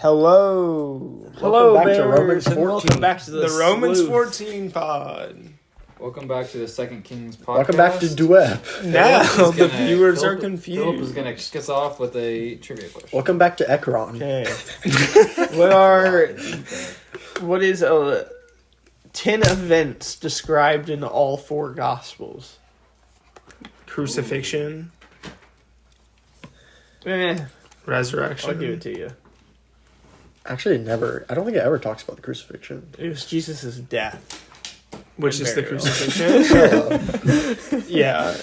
Hello. Hello, back to Bears, Romans and 14. welcome back to The Romans Sleuth. 14 pod. Welcome back to the Second Kings podcast. Welcome back to Dweb. Now Philip is the gonna- viewers are Philip is confused. going to kick us off with a trivia question. Welcome back to Ekron. Okay. What is 10 events described in all four Gospels? Crucifixion, I'll resurrection. give it to you. Actually, I don't think it ever talks about the crucifixion. It was Jesus' death. Which and is the burial. crucifixion. Yeah.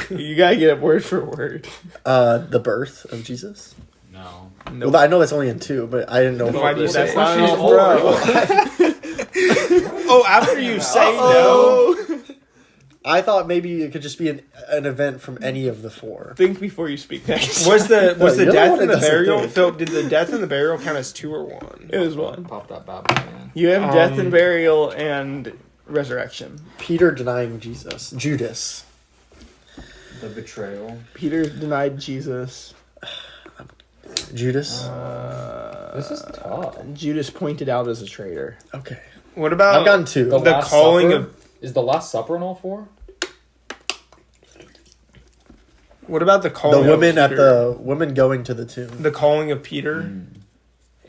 You gotta get it word for word. The birth of Jesus. No. Nope. Well, I know that's only in 2, but I didn't know. Why do you say That's not it? all bro. Oh, after you say no. I thought maybe it could just be an event from any of the 4. Think before you speak next. Was the you're the death one and that the doesn't burial? think. Phil, did the death and the burial count as 2 or 1? It was one. Pop that Bible, man. You have death and burial and resurrection. Peter denying Jesus. Judas. The betrayal. Peter denied Jesus. Judas. This is tough. Judas pointed out as a traitor. Okay. What about I've gotten 2. The Last calling Supper? of- Is the Last Supper in all 4? what about the The calling women of at Peter? the women going to the tomb. The calling of Peter?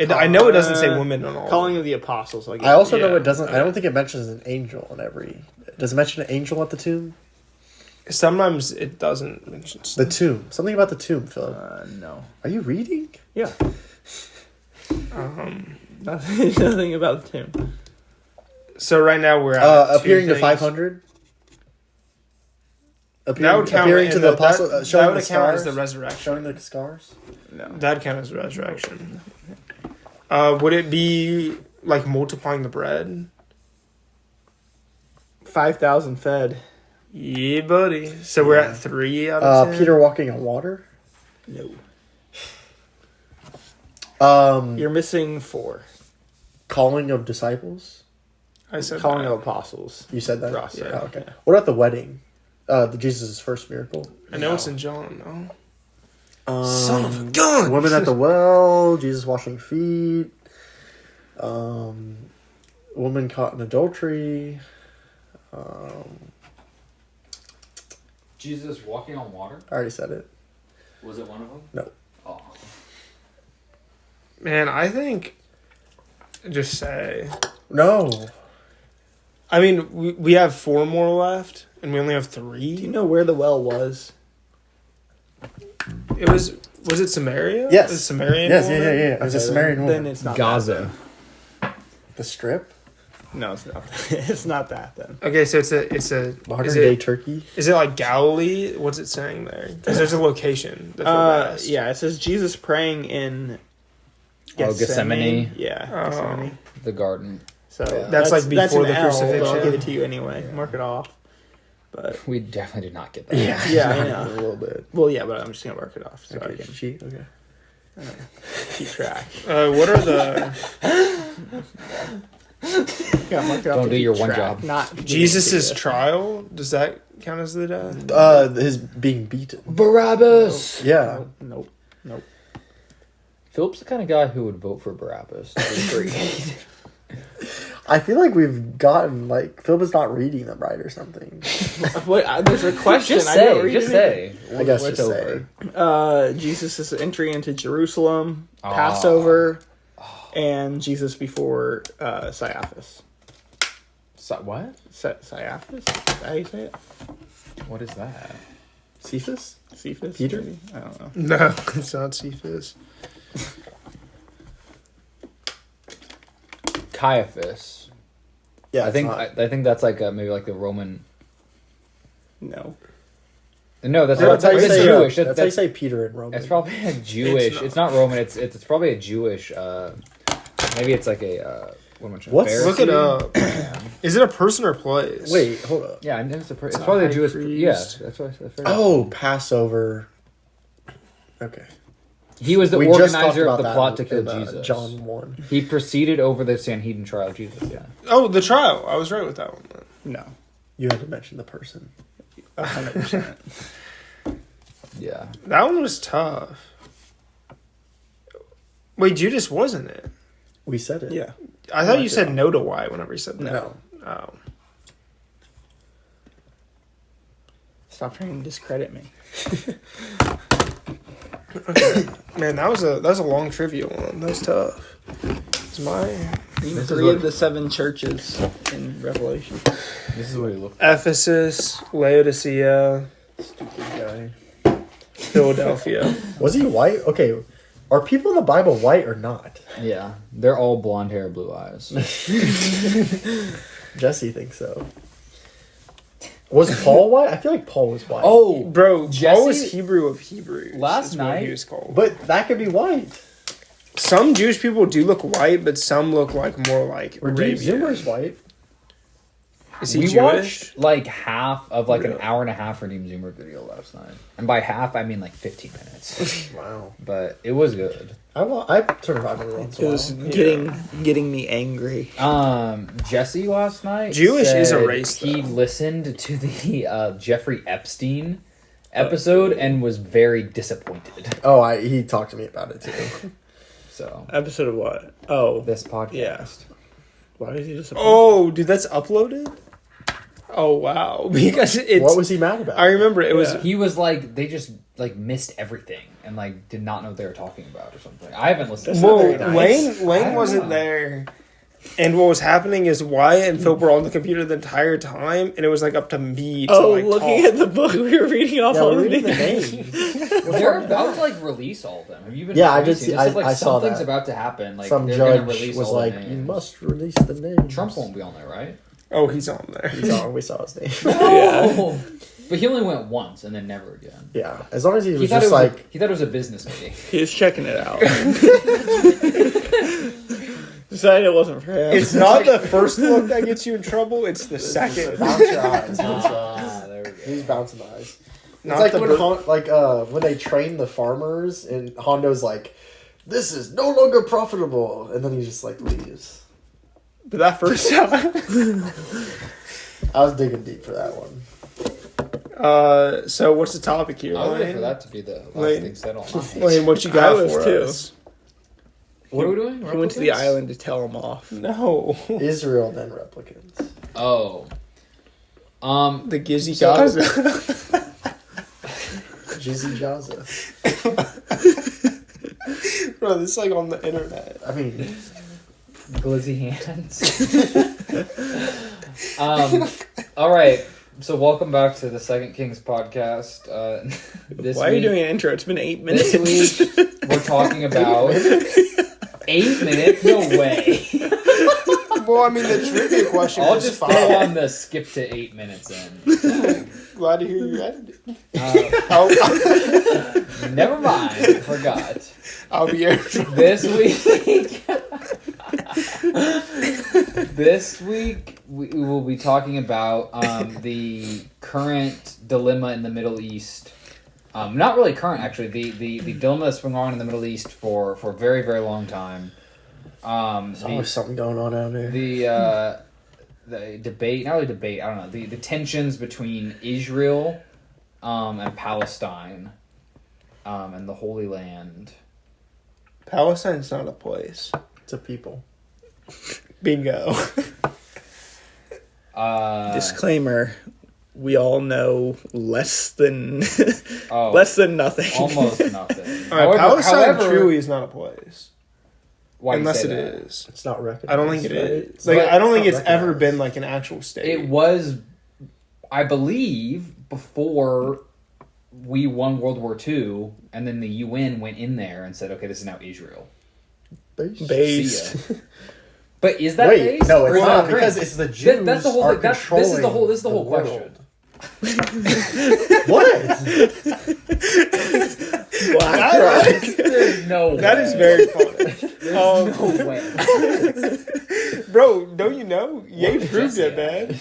I know it doesn't say women on all. Calling of the apostles. I also know Yeah. it doesn't. I don't think it mentions an angel in every. Does it mention an angel at the tomb? Sometimes it doesn't mention The tomb. Something about the tomb, Philip. No. Are you reading? Yeah. Nothing about the tomb. So right now we're at Appearing 2 to things. 500. That would count. Appearing to and the apostle, that showing would the count as scars. the resurrection. Showing the scars. No. That'd count as resurrection. Would it be like multiplying the bread? 5,000 fed. Yeah, buddy. So we're at 3 out of 10. Peter walking on water. No. You're You're missing 4. calling of disciples. I said Calling that. of apostles. You said that. Ross, yeah. Oh, okay. What about the wedding? The Jesus' first miracle. I know it's in John. No. Um, Son of a gun. Women at the well. Jesus washing feet. Woman caught in adultery. Jesus walking on water? I already said it. Was it one of them? No. Oh. Man, I think. Just say. No. I mean, we have 4 more left, and we only have 3. Do you know where the well was? It was it Samaria? Yes. Was it Samarian? Yes. woman? Yeah. It was a Samaritan woman. Then it's not Gaza. The strip. That. No, it's not. It's not that then. Okay, so it's a Modern is day it, Turkey. is it like Galilee? What's it saying there? Because there's a location. That's what I asked. Yeah, it says Jesus praying in Gethsemane. Yeah, Oh. Gethsemane. The garden. So That's like before an the L, but crucifixion. I'll give it to you anyway. Mark it off. But We definitely did not get that. yeah, I know. A little bit. Well, yeah, but I'm just gonna mark it off so I Okay. can Cheat. Okay. keep track. What are the Yeah, mark it off Don't to do keep your one track, job. Not give it to Jesus's you. trial? Does that count as the death? His being beaten. Barabbas! Yeah. Nope. Philip's the kind of guy who would vote for Barabbas to be freed. I feel like we've gotten Philip is not reading them right or something. Wait, there's a question. Just I didn't read say. it. I guess What's just over? say. Jesus' entry into Jerusalem, Ah. Passover, and Jesus before Caiaphas. What? Caiaphas? Is that how you say it? What is that? Cephas? Cephas? Peter? Maybe? I don't know. No, it's not Cephas. Caiaphas. Yeah, I think that's like maybe like the Roman. No. No, that's That's how you it's say Jewish. That's how you say Peter in Roman. It's probably a Jewish. It's not Roman. It's probably a Jewish. Maybe it's like a. What am I trying? What's- Pharisee? Look it up. Is it a person or place? Wait, hold up. Yeah, I know it's a probably a high Jewish. priest. Yeah, that's what I said. Oh, Passover. Okay. He was the We just talked organizer about of the that plot to in, kill Jesus. John 1. He proceeded over the Sanhedrin trial of Jesus. Yeah. Oh, the trial. I was right with that one. No. You had to mention the person. 100%. Yeah. That one was tough. Wait, Judas wasn't it? We said it. Yeah. I thought you said no to why whenever you said that. No. Oh. Stop trying to discredit me. Man, that was a long trivia one. That was tough. It's my Three of the 7 churches in Revelation. This is what he looked. Ephesus, Laodicea, Stupid Philadelphia. guy. Was he white? Okay. Are people in the Bible white or not? Yeah, they're all blonde hair, blue eyes. Jesse thinks so. Was Paul white? I feel like Paul was white. Oh, Bro, Jesse- Paul was Hebrew of Hebrews. Last is what night- he was called. But that could be white. Some Jewish people do look white, but some look like more like Or Deep Arabian. Zoomer's white. Is he we Jewish? watched like half of like an Really? hour and a half Redeem Zoomer video last night, and by half I mean like 15 minutes. Wow. But it was good. I turn around every once It in a was while. getting me angry. Jesse last night. Jewish is a said race, He though. listened to the Jeffrey Epstein episode and was very disappointed. Oh, he talked to me about it too. So Episode of what? Oh. this podcast. Yeah. Why did he just... Oh, dude, that's uploaded? Oh, wow. Because it's... What was he mad about? I remember it was... Yeah. He was like, they just like missed everything and like did not know what they were talking about or something. I haven't listened. That's to not Well, very nice. I Wayne don't wasn't know. there. And what was happening is Wyatt and Phil were on the computer the entire time, and it was like up to me to looking talk. at the book we were reading off Yeah, all we're the reading the names. names. They're about to like release all of them. Have you been? Yeah, I did releasing? see- They said, like, I saw something's that. about to happen. Like Some they're gonna judge release was all the like, names. "You must release the names." Trump won't be on there, right? Oh, he's on there. He's on. We saw his name. No. But he only went once and then never again. Yeah, as long as he He was thought, just like, he thought it was a business meeting. He was checking it out. Decided it wasn't for him. It's not the first look that gets you in trouble, it's the second. bounce your eyes. There we go. He's bouncing the eyes. Not It's like the when when they train the farmers and Hondo's like, "This is no longer profitable," and then he just like leaves. But that first time. I was digging deep for that one. So what's the topic here, I was waiting Lane? for that to be the last Lane. thing said all night. Lane, what you I got was for too. us? What are we doing? He went to the Replicants? island to tell him off. No. Israel then replicants. Oh. The Gizzy So- Gaza. Jizzy Jazza. Bro, this is like on the internet. I mean, Glizzy hands. All right. So welcome back to the Second Kings podcast. This Why are you week, doing an intro? It's been 8 minutes. This week we're talking about 8 minutes. No way. Well, I mean, the trivia question I'll was just fine. throw on the skip to 8 minutes in. Glad to hear you edited. Oh, never mind. Forgot. I'll be here. This week we will be talking about the current dilemma in the Middle East. Not really current, actually. The dilemma that's been going on in the Middle East for a very, very long time. there's always something going on out there. The debate, not really debate, I don't know, the tensions between Israel and Palestine and the Holy Land. Palestine's not a place. It's a people. Bingo. Disclaimer: we all know less than Oh, less than nothing. almost nothing. All right, Palestine however, truly is not a place. why do you Unless say it that? is. It's not recognized. I don't think it right? is. It's Like, not- I don't think not it's ever recognized. been like an actual state. It was, I believe, before we won World War II, and then the UN went in there and said, "Okay, this is now Israel." Based. Based. See ya. But is that Wait, based? no, or it's is not that because Greek? it's the Jews. That's the whole are thing. This is the whole. This is the whole controlling question. What? Black Rock. There's no way. That is very funny. No way. Bro, don't you know? Ye did proved Jesse it, man.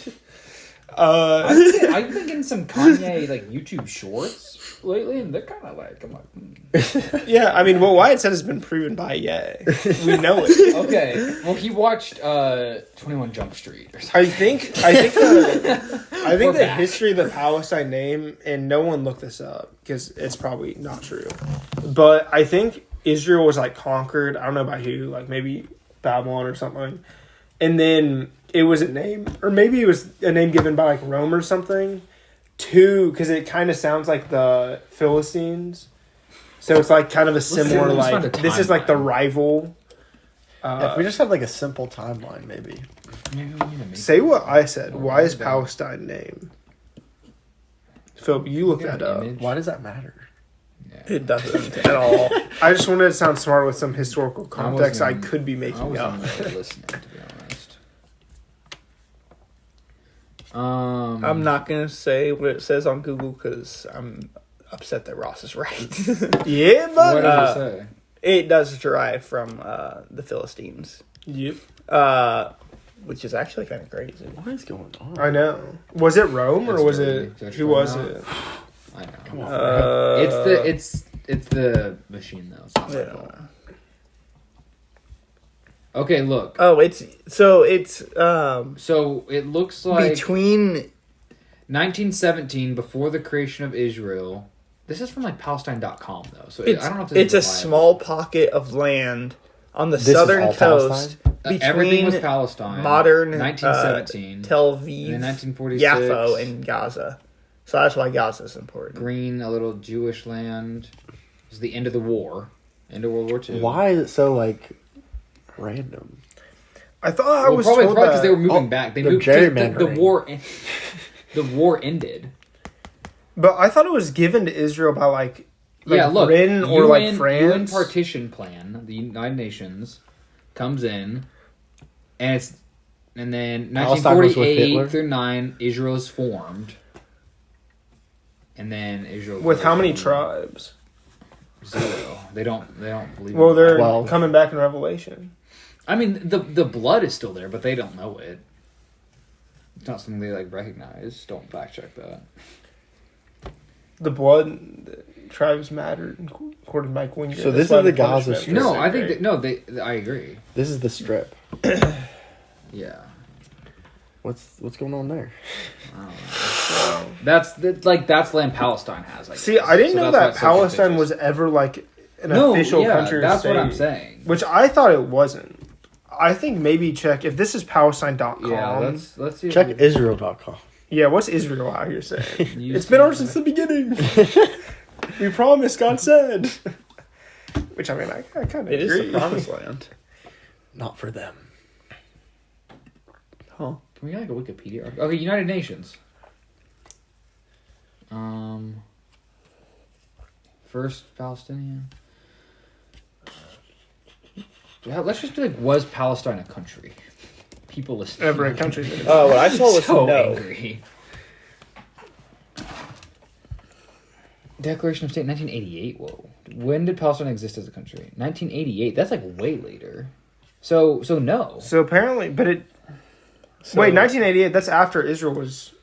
I've been getting some Kanye like YouTube shorts lately, and they're kind of like, I'm like, Yeah, I mean, what Wyatt said has been proven by Ye. We know it. okay. Well, he watched 21 Jump Street or something. I think the We're back. history of the Palestine name, and no one looked this up because it's probably not true. But I think Israel was like conquered. I don't know by who, like maybe Babylon or something. And then it was a name, or maybe it was a name given by like Rome or something, to, because it kind of sounds like the Philistines. So it's like kind of a similar, let's find like, a this is like the timeline. rival. If we just had like a simple timeline, maybe. Maybe we need to make Say what I said. Oh, Why is okay. Palestine named? Phil, you look Get that an up. image. Why does that matter? Yeah. It doesn't at all. I just wanted to sound smart with some historical I context I, wasn't- could be I making up. wasn't really listening, to be honest. I'm not gonna say what it says on Google because I'm upset that Ross is right. Yeah, What but does it say? It does derive from the Philistines, yep, which is actually kind of crazy. What is going on? I know. Was it Rome or It's was dirty. it? Judge Who right was now. it? I know. Come on. It's the machine though. It's not my Yeah. fault. Okay, look. Oh, it's So it looks like between 1917, before the creation of Israel. This is from like Palestine.com though, so it's I don't know if this it's a is reliable. small pocket of land on the This is southern all coast Everything was between Palestine. modern 1917. Tel and Aviv, then 1946. Yaffo, and Gaza. So that's why Gaza is important. Green, a little Jewish land. It was the end of the war, end of World War II. Why is it so like random? I thought I Well, was probably told because that. they were moving back. They they're moved. The gerrymandering. war. The war ended. But I thought it was given to Israel by like Yeah, look, Britain or UN, like France. UN partition plan, the United Nations, comes in, and then Palestine was with 1948 Hitler? through 9, Israel is formed, and then Israel With how many goes tribes? 0. They don't believe. Well, in they're Well- coming back in Revelation. I mean, the blood is still there, but they don't know it. It's not something they like recognize. Don't fact check that. The blood, the tribes mattered according to Mike Winger. So That's this why is the punishment Gaza was Strip. No, so I think great. I agree. This is the strip. Yeah. What's going on there? That's land Palestine has. I guess. See, I didn't So know that's that why it's so Palestine contentious. was ever like an official country or That's state. what I'm saying. Which I thought it wasn't. I think maybe check if this is Palestine.com. Yeah, let's see. if Check we- Israel.com. Yeah, what's Israel out here saying? You It's been ours see- since the beginning. We promised, God said. Which I mean, I kind of It is agree. the promised land. Not for them. Huh? Can we get like a Wikipedia article? Okay, United Nations. First Palestinian. Yeah, let's just do like, was Palestine a country? People listening. Ever a country. Oh, what I saw was so no. angry. Declaration of State, 1988. Whoa, when did Palestine exist as a country? 1988. That's like way later. So no. So apparently, but it. So- Wait, 1988. That's after Israel was,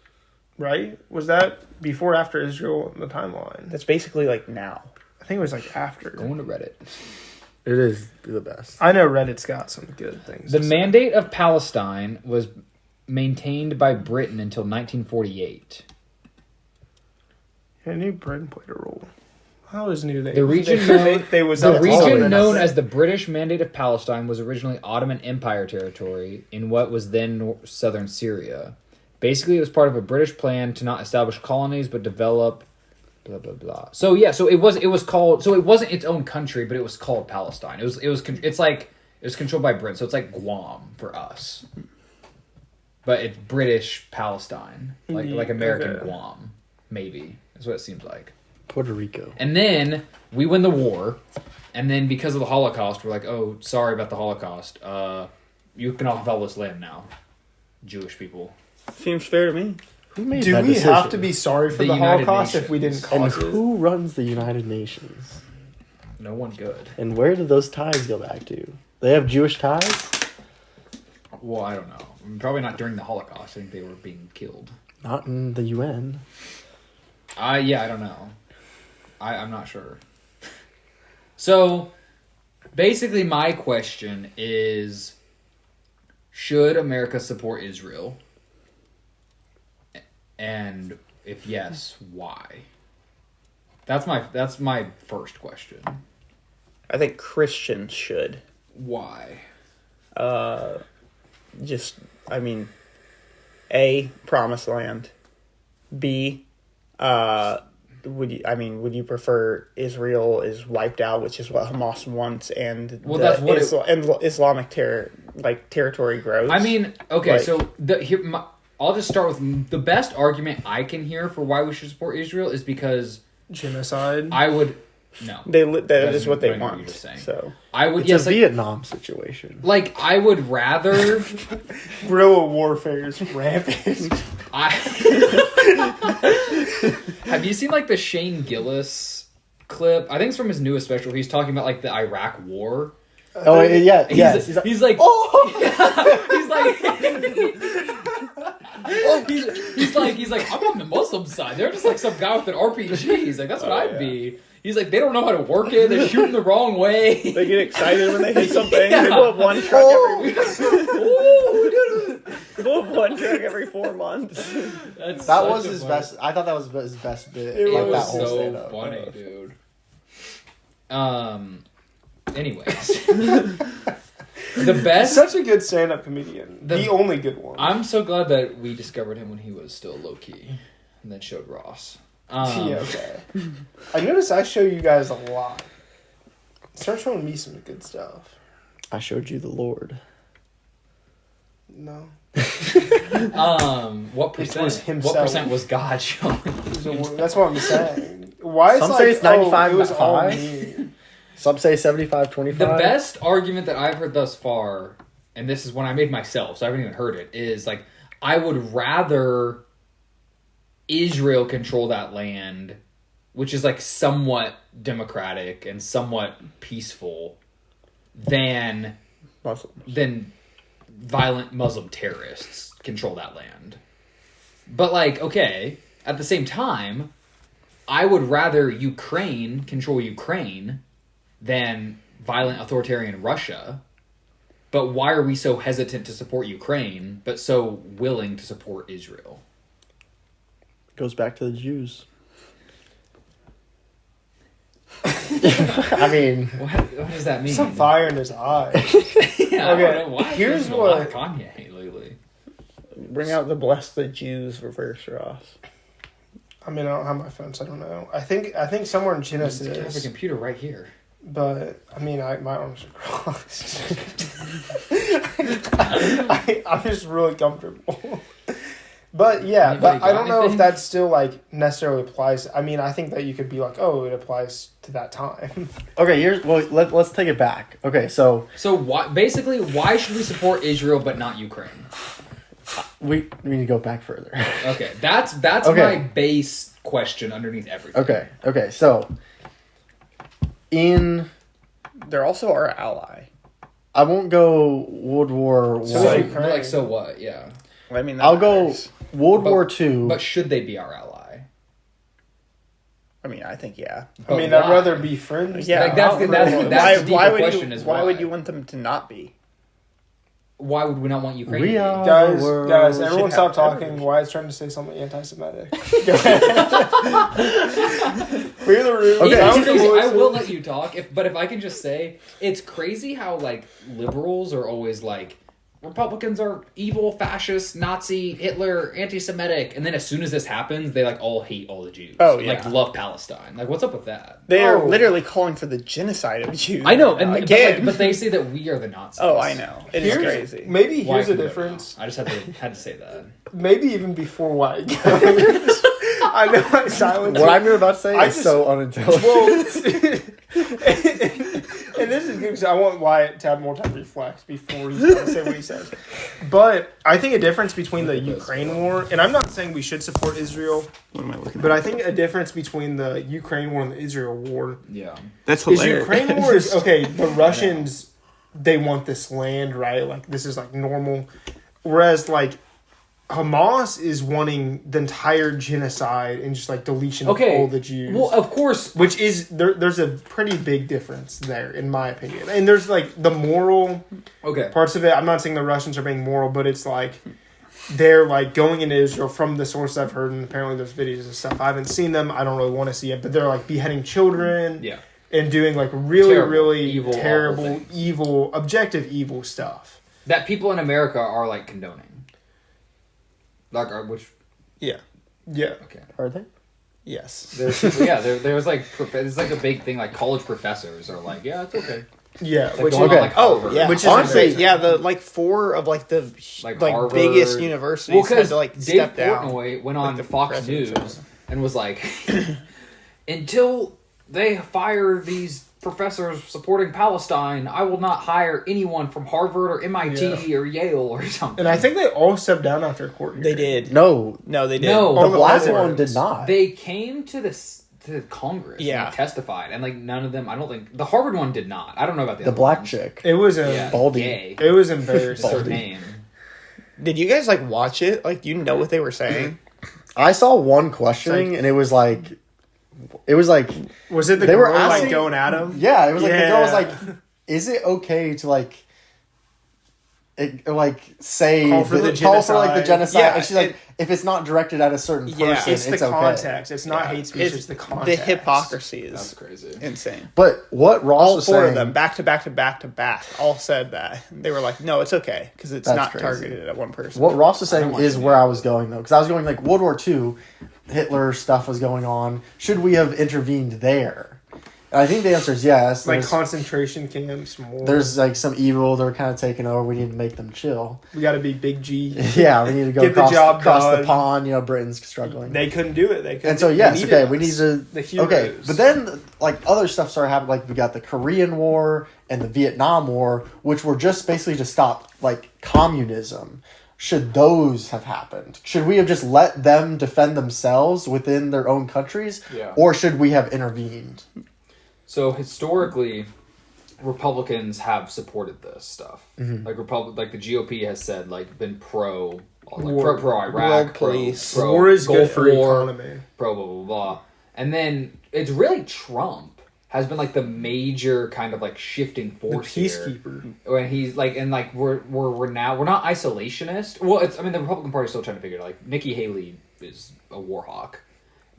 right? Was that before or after Israel in the timeline? That's basically like now. I think it was like after. Going to Reddit. It is the best. I know Reddit's got some good things. The to say. Mandate of Palestine was maintained by Britain until 1948. I knew Britain played a role. I always knew they. The region they was The at region all in known it. as the British Mandate of Palestine was originally Ottoman Empire territory in what was then southern Syria. Basically, it was part of a British plan to not establish colonies but develop blah blah blah. So yeah, so it was called. So it wasn't its own country, but it was called Palestine. It was controlled by Britain. So it's like Guam for us, but it's British Palestine, like American Okay. Guam, maybe. That's what it seems like. Puerto Rico. And then we win the war, and then because of the Holocaust, we're like, oh, sorry about the Holocaust. You can all have all this land now, Jewish people. Seems fair to me. Who made Do that we decision? have to be sorry for The the United Holocaust if we didn't Nations. And cause it? who runs the United Nations? No one good. And where do those ties go back to? They have Jewish ties? Well, I don't know. Probably not during the Holocaust. I think they were being killed. Not in the UN. Yeah, I don't know. I'm not sure. So, basically, my question is: should America support Israel? And if yes, why? That's my first question. I think Christians should. Why? Just, I mean, A, promised land. B, would you prefer Israel is wiped out, which is what Hamas wants, and that's what Islamic territory grows? I mean, okay, so I'll just start with the best argument I can hear for why we should support Israel is because genocide. I would no. That is what they what want. you're just saying. So I would It's a Vietnam situation. Like I would rather guerrilla warfare is rampant. Have you seen like the Shane Gillis clip? I think it's from his newest special. He's talking about like the Iraq War. Oh yeah, yes. He's like, he's like, I'm on the Muslim side. They're just like some guy with an RPG. He's like, that's what I'd be. He's like, they don't know how to work it. They're shooting the wrong way. They get excited when they hit something. They blow up one truck every 4 months. That was his best. I thought that was his best bit. It was that whole so stand-up. funny, dude. Anyways, the best. Such a good stand-up comedian. The only good one. I'm so glad that we discovered him when he was still low key, and then showed Ross. Yeah, okay. I noticed I show you guys a lot. Start showing me some good stuff. I showed you the Lord. No. What percent? Was himself. What percent was God showing? That's what I'm saying. Why? Some say it's 95. It was all me. Some say 75-25. The best argument that I've heard thus far, and this is one I made myself, so I haven't even heard it, is like I would rather Israel control that land, which is like somewhat democratic and somewhat peaceful, than violent Muslim terrorists control that land. But like, okay, at the same time, I would rather Ukraine control Ukraine than violent authoritarian Russia. But why are we so hesitant to support Ukraine, but so willing to support Israel? Goes back to the Jews. I mean, what does that mean? Some fire in his eye. Yeah, Okay, I don't know why. here's There's a lot what- of Kanye lately. Bring out the bless the Jews reverse, Ross. I mean, I don't have my phone, so I don't know. I think somewhere in I have a Genesis, computer right here. but I mean, my arms are crossed. I'm just really comfortable. But yeah, Anybody but I got don't know if anything? that still like necessarily applies. I mean, I think that you could be like, oh, it applies to that time. okay, let's take it back. Okay, so why should we support Israel but not Ukraine? we need to go back further. Okay, that's Okay. my base question underneath everything. Okay, so They're also our ally. I won't go World War So One. is Ukraine. Like, so what? Yeah. I mean, that I'll go matters. World War II. But should they be our ally? I mean, I think yeah. I mean, But I'd why? rather be friends. Yeah, Like, that's the deeper question is why would you want them to not be? Why would we not want Ukraine? We to be? are- Guys, should everyone have stop talking. everything. Wyatt's trying to say something anti-Semitic. Go ahead. Clear the room. Okay. It's Sound crazy. I voices. will let you talk, but if I can just say, it's crazy how like liberals are always like, Republicans are evil, fascist, Nazi, Hitler, anti-Semitic, and then as soon as this happens, they like all hate all the Jews. Oh, And, like yeah. love Palestine. Like, what's up with that? They are Oh. literally calling for the genocide of Jews. I know, right and now. but, again. like, but they say that we are the Nazis. Oh, I know. It is Here's- crazy. Maybe Why here's a can we difference. know? I just had to say that. Maybe even before Wyatt goes. I know my silence. What I'm about to say I is just- so unintelligent. Well, and this is good because I want Wyatt to have more time to reflect before he's going to say what he says. But I think a difference between the Ukraine war, and I'm not saying we should support Israel, What am I looking but I think a difference between the Ukraine war and the Israel war Yeah. That's is Ukraine war is, okay, the Russians, they want this land, right? Like, this is like normal. Whereas, like, Hamas is wanting the entire genocide and just like deletion of all the Jews. Well, of course. Which is there's a pretty big difference there, in my opinion. And there's like the moral Okay. parts of it. I'm not saying the Russians are being moral, but it's like they're like going into Israel from the source I've heard, and apparently there's videos and stuff. I haven't seen them. I don't really want to see it, but they're like beheading children. Yeah. and doing like really, Terrible, really evil, awful terrible, things. evil, objective evil stuff. That people in America are like condoning. Like, which Yeah. okay. Are they? Yes. There's people, there was like it's like a big thing. Like college professors are like, yeah, it's okay. Yeah. It's like Which going okay. on, like, Oh Harvard. yeah, Which is honestly, amazing. yeah. The like 4 of like the Like like Harvard. biggest universities Well, had because to like Dave step down. Portnoy went Like on the Fox presidents. News and was like, until they fire these professors supporting Palestine, I will not hire anyone from Harvard or MIT or Yale or something. And I think they all stepped down after a court hearing. They did. No, No, they did. No. All the black presidents. one did not. They came to to Congress Yeah. and testified, and like none of them. I don't think the Harvard one did not. I don't know about the The other black ones. chick. It was Yeah, Baldy. gay. It was It's embarrassing. her Baldy. name. Did you guys like watch it? Like, do you know what they were saying? I saw one questioning, and it was like, Was it the They were girl like asking- going at him? yeah, it was like the girl was Yeah. like, "Is it okay to like, say Call for the call for like the genocide. genocide?" Yeah, and she's like, "If it's not directed at a certain person, Yeah, It's the okay." context. It's not hate speech. It's the The context. hypocrisy That's is crazy. insane. But what Ross All was 4 saying, of them, back to back to back to back, all said that. They were like, no, it's okay, because it's That's not crazy. targeted at one person. what Ross was I don't saying want is to where know. I was going though, because I was going like World War II, Hitler stuff was going on. Should we have intervened there? And I think the answer is yes. Like There's- concentration camps. More. There's like some evil they're kind of taking over. We need to make them chill. We got to be Big G. Yeah, we need to go Get the across, job across the done. pond. Britain's struggling. They couldn't do it. They couldn't. And so they yes, needed okay, us. we need to. The heroes. Okay, but then like other stuff started happening. Like we got the Korean War and the Vietnam War, which were just basically to stop like communism. Should those have happened? Should we have just let them defend themselves within their own countries, Yeah. or should we have intervened? So historically, Republicans have supported this stuff. Like like the GOP has said, like been pro, like War. pro Iraq, World pro, police. pro War is good Gulf for War, economy. pro blah blah blah, and then it's really Trump has been like the major kind of like shifting The force here. peacekeeper. When he's like, and like we're now we're not isolationist. Well, it's I mean the Republican Party is still trying to figure it out. Like Nikki Haley is a war hawk,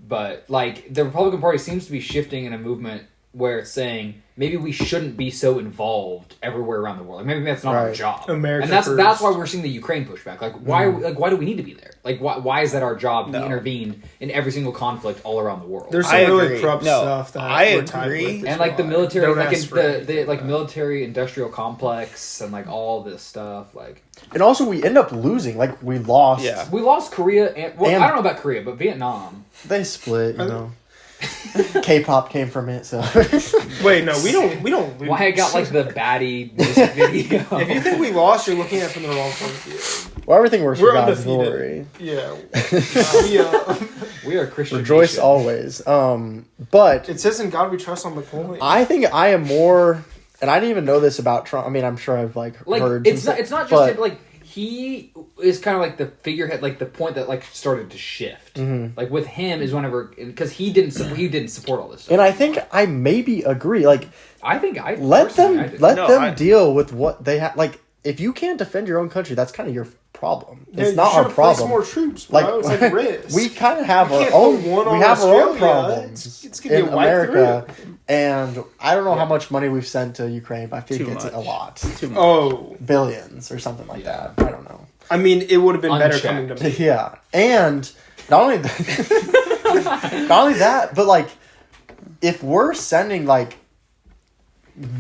but like the Republican Party seems to be shifting in a movement where it's saying maybe we shouldn't be so involved everywhere around the world. Like maybe that's not our Right. job. America and that's first. why we're seeing the Ukraine pushback. Like why why do we need to be there? Like why is that our job to intervene in every single conflict all around the world? There's some I really agree. corrupt No, stuff that I we're tied agree. with as and like the well. military, Don't like ask in for the anything like back. military industrial complex and like all this stuff. Like And also, we end up losing. Like we lost. Yeah. we lost Korea, and well, And- I don't know about Korea, but Vietnam. They split. You know, K-pop came from it. So Wait, no, we don't. Lose. Why I got like the baddie music video? If you think we lost, you're looking at it from the wrong point of view. well, everything works We're for God's undefeated. glory. Yeah. We are Christian. Rejoice nation. always. But It says in God we trust on the coin. I think I am more, and I didn't even know this about Trump. I mean, I'm sure I've like heard. It's some not. It's not just but- him, like he is kind of like the figurehead, like the point that like started to shift. Like with him is whenever because he didn't support all this stuff. And I think I maybe agree. Like, I think I let personally, I them did. let them I- deal with what they have. Like, if you can't defend your own country, that's kind of your problem. Yeah, It's you not our should've placed problem. more troops, bro. Like, It's like risk. we kind of have You our can't put own. one We on have our own Australia. problems It's gonna in get wiped America, through. and I don't know how much money we've sent to Ukraine, but I think Too it's much. a lot, Too much. Oh, billions or something like Yeah. that. I don't know. I mean, it would have been better Unchecked. coming to me. Yeah, and not only not only that, but like if we're sending like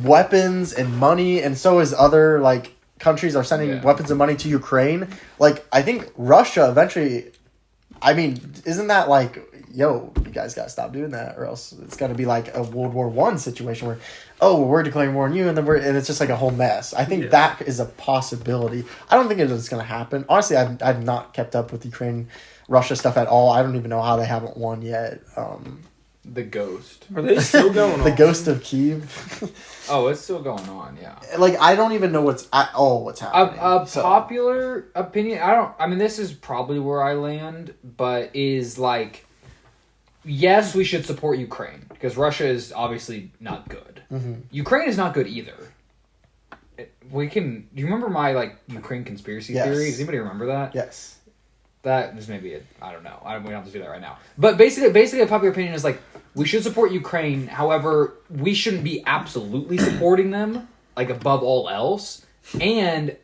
weapons and money, and so is other like countries are sending Yeah. weapons and money to Ukraine. Like I think Russia eventually. I mean, isn't that like, yo, you guys gotta stop doing that, or else it's gonna be like a World War I situation where, oh, we're declaring war on you, and then and it's just like a whole mess. I think Yeah. that is a possibility. I don't think it's gonna happen. Honestly, I've not kept up with Ukraine, Russia stuff at all. I don't even know how they haven't won yet. The ghost. Are they still going on? The Ghost of Kiev. Oh, it's still going on. Yeah. Like I don't even know what's happening. A So- popular opinion. I mean, this is probably where I land, but is like, yes, we should support Ukraine because Russia is obviously not good. Ukraine is not good either. Do you remember my like Ukraine conspiracy Yes. theory? Does anybody remember that? Yes. That is maybe I don't know. We don't have to do that right now. But basically, a popular opinion is like we should support Ukraine. However, we shouldn't be absolutely supporting them like above all else. And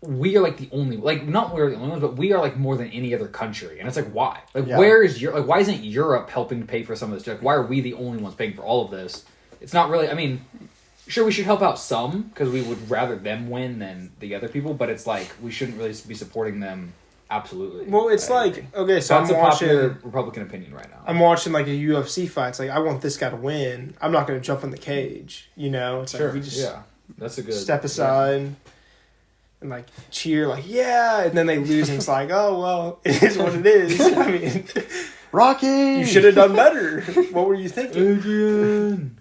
we are like the only not we're the only ones, but we are like more than any other country. And it's like why? Like where is why isn't Europe helping to pay for some of this? Like why are we the only ones paying for all of this? It's not really. I mean, sure we should help out some because we would rather them win than the other people. But it's like we shouldn't really be supporting them. Absolutely. Well, it's like, okay, so that's I'm watching... a popular Republican opinion right now. I'm watching, like, a UFC fight. It's like, I want this guy to win. I'm not going to jump in the cage, you know? It's sure. like, we just that's a good... step aside and, like, cheer, like, yeah! And then they lose, and it's like, oh, well, it is what it is. I mean... Rocky! You should have done better. What were you thinking? Adrian!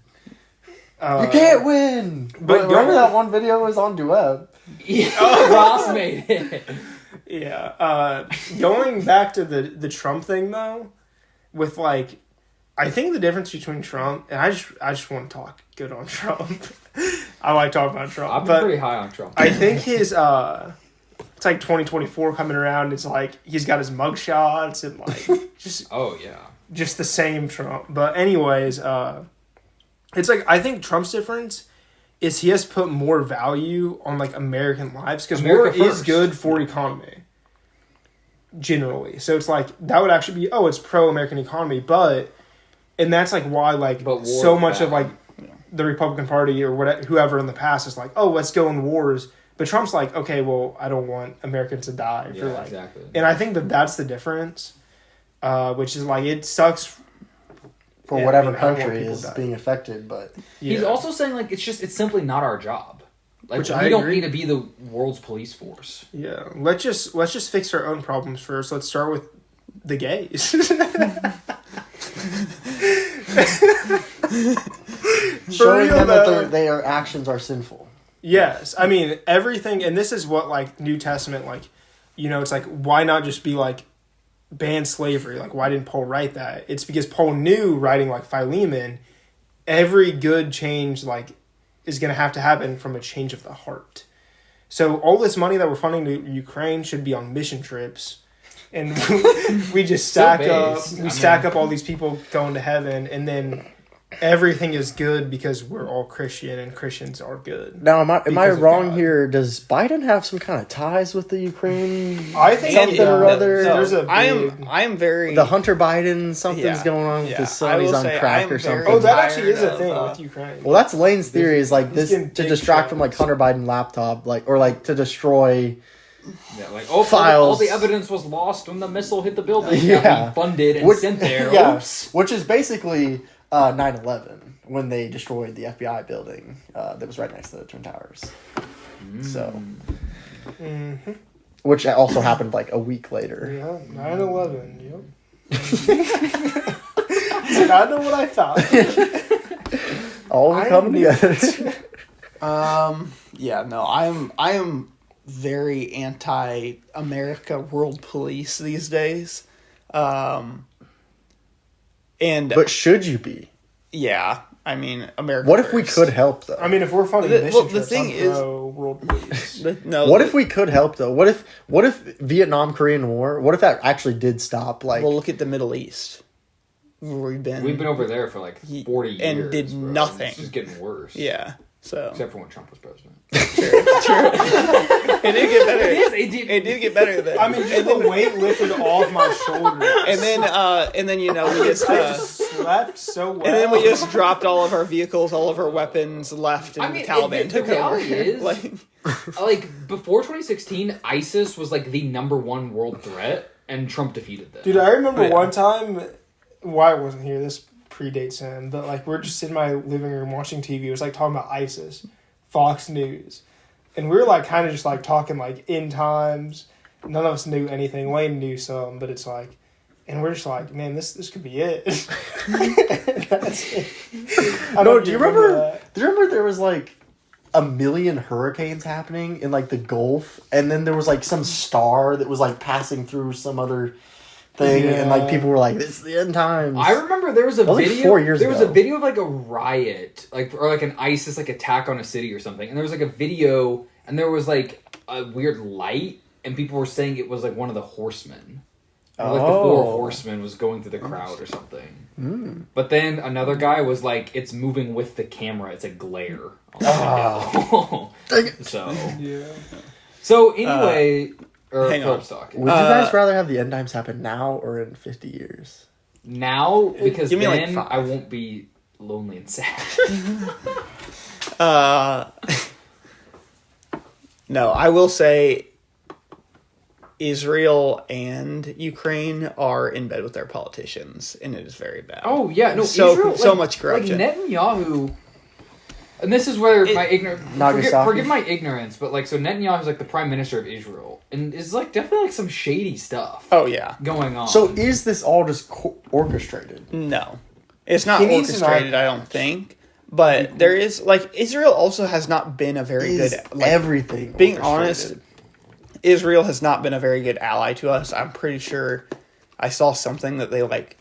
You can't win! But remember that one video was on Duet? Yeah, Ross made it. Yeah. Going back to the Trump thing though, with like, I think the difference between Trump and I just want to talk good on Trump. I like talking about Trump. I've been pretty high on Trump. I think his it's like 2024 coming around. It's like he's got his mugshots and like just just the same Trump. But anyways, it's like I think Trump's difference is he has put more value on like American lives because war is good for economy generally. So it's like that would actually be it's pro-American economy, and that's like why like so much of like the Republican Party or whatever whoever in the past is like let's go in wars, but Trump's like okay, well I don't want Americans to die for like exactly. And I think that's the difference, which is like it sucks. For whatever country is being affected, but... He's also saying, like, it's simply not our job. Like, Which we don't need to be the world's police force. Yeah. Let's just fix our own problems first. Let's start with the gays. Showing them that their actions are sinful. Yes. I mean, everything... And this is what, like, New Testament, like... You know, it's like, why not just be, like... ban slavery. Like, why didn't Paul write that? It's because Paul knew, writing like Philemon, every good change like is going to have to happen from a change of the heart. So all this money that we're funding to Ukraine should be on mission trips, and we just stack up all these people going to heaven, and then everything is good because we're all Christian and Christians are good. Now, am I wrong here? Does Biden have some kind of ties with the Ukraine? I think something or other. There's a I am very the Hunter Biden. Something's going on with his son. He's on crack or something. Oh, that actually is a thing with Ukraine. Well, that's Lane's theory. Is like this to distract from like Hunter Biden laptop, like or like to destroy. Yeah, like files. All the evidence was lost when the missile hit the building. Yeah, that we funded and sent there. Yeah, Oops. Which is basically 9/11 when they destroyed the FBI building that was right next to the Twin Towers. So, which also happened like a week later. Yeah, 9/11. Yep. I know what I thought. All of them coming together. Yeah, no, I am very anti-America world police these days. And but should you be? Yeah, I mean, America. What first. if we could help though? I mean, if we're funding mission trips, the thing I'm is, pro world police. What if we could help though? What if Vietnam Korean War? What if that actually did stop? Like, well, look at the Middle East. Where we've been over there for like 40 years and did nothing. It's just getting worse. Yeah. So except for when Trump was president. True. It did get better. It did get better then. I mean, just the weight lifted off my shoulders. And then you know we just slept so well. And then we just dropped all of our vehicles, all of our weapons, left, and the Taliban took over. Is, like before 2016, ISIS was like the #1 world threat, and Trump defeated them. Dude, I remember one time. Why I wasn't here. This predates him, but like we're just in my living room watching TV. It was like talking about ISIS, Fox News, and we were like kind of just like talking like end times. None of us knew anything. Lane knew some, but it's like, and we're just like, man, this could be it. That's it. Do you remember? Do you remember there was like a million hurricanes happening in like the Gulf, and then there was like some star that was like passing through some other thing, and like people were like, "This is the end times." I remember there was a video. Like 4 years ago. Was a video of like a riot, or like an ISIS like attack on a city or something, and there was like a video, and there was like a weird light and people were saying it was like one of the horsemen. Or like the 4 horsemen was going through the crowd or something. But then another guy was like, it's moving with the camera. It's a glare on the window. So anyway, hang on. talking. Would you guys rather have the end times happen now or in 50 years? Now, because Give me then like 5. I won't be lonely and sad. No, I will say Israel and Ukraine are in bed with their politicians, and it is very bad. Oh yeah, no, so Israel, so much corruption. Like Netanyahu, and this is where my ignorance. Forgive my ignorance, but like, so Netanyahu's like the prime minister of Israel, and is like definitely like some shady stuff. Oh yeah, going on. So is this all just orchestrated? no, it's not He needs to orchestrated. I don't think, but there is like Israel also has not been a very Is good. Like, everything being orchestrated? honest, Israel has not been a very good ally to us. I'm pretty sure I saw something that they like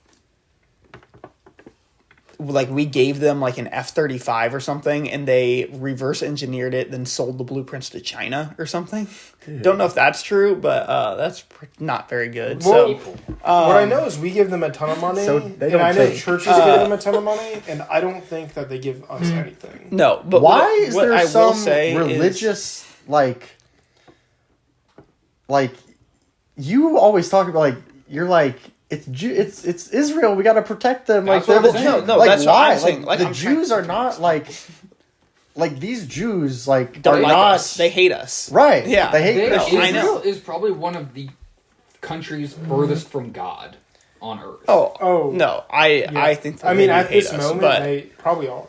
we gave them like an F-35 or something, and they reverse engineered it, then sold the blueprints to China or something. Dude. Don't know if that's true, but that's not very good. Well, So what I know is we give them a ton of money, So they and don't I know think. churches give them a ton of money, and I don't think that they give us anything. no, but Why is what there I will some say religious like you always talk about like you're like it's Israel, we got to protect them, like That's what they're I'm the saying. Jews. No, like that's what why I'm saying. Like, the I'm trying- Jews are not like these Jews like don't are like not us. They hate us. right. Yeah. They hate No, Christians. I know. Israel is probably one of the countries furthest from God on earth. Oh no, I think. That I mean, they at hate this us, moment, but they probably are.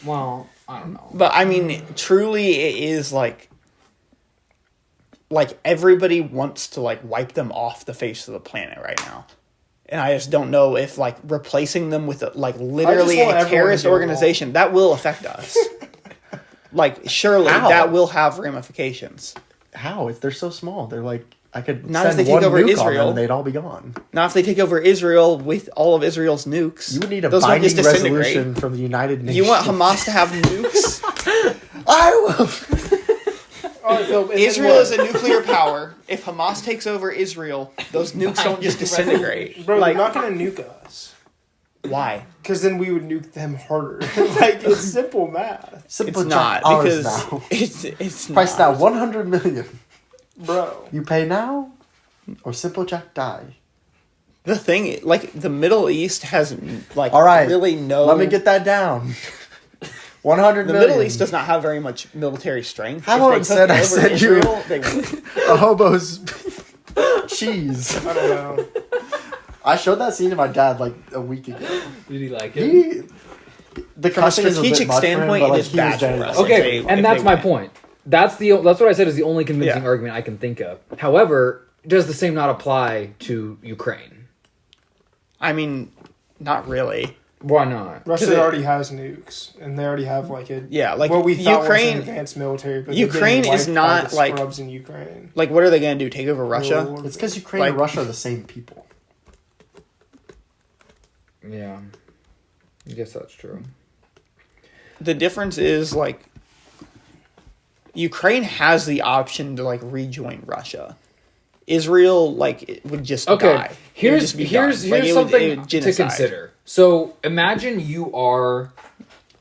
Well, I don't know. But I mean, truly, it is like everybody wants to like wipe them off the face of the planet right now, and I just don't know if like replacing them with like literally want a everyone terrorist to get organization that will affect us. Like surely How? that will have ramifications. How if they're so small? They're like I could Not if send they take one over nuke on them Israel. and they'd all be gone. Now, if they take over Israel with all of Israel's nukes, You would need a those won't binding just disintegrate. resolution from the United Nations. You want Hamas to have nukes? I will. All right, Phil, and then Israel what? is a nuclear power. If Hamas takes over Israel, those nukes don't just disintegrate. Bro, Like, they're not going to nuke us. why? Because then we would nuke them harder. Like, it's simple math. Simple It's not ours because now. it's Price not. now 100 million. Bro. You pay now, or simple check die. The thing, like the Middle East has like All right, really no. Let me get that down. 100 The million. Middle East does not have very much military strength. How If about they instead took I over send you- Israel, they would. a hobo's cheese. I don't know. I showed that scene to my dad like a week ago. Did he like it? He, the From a cussing is a bit strategic much for him, standpoint, but, it like, is he bad was for genuine. us. Okay, If they- and if that's they my win. point. That's what I said is the only convincing Yeah. argument I can think of. However, does the same not apply to Ukraine? I mean, not really. Why not? Russia already has nukes, and they already have like a Yeah, like what we thought Ukraine. was an advanced military. But Ukraine they're is getting wiped by not, the like- scrubs in Ukraine. Like, what are they going to do? Take over Russia? Lord. It's because Ukraine Like- and Russia are the same people. Yeah, I guess that's true. The difference is like Ukraine has the option to like rejoin Russia. Israel like it would just die. Okay, It would here's just be done. here's Like, here's it would- it something would to genocide. consider. So imagine you are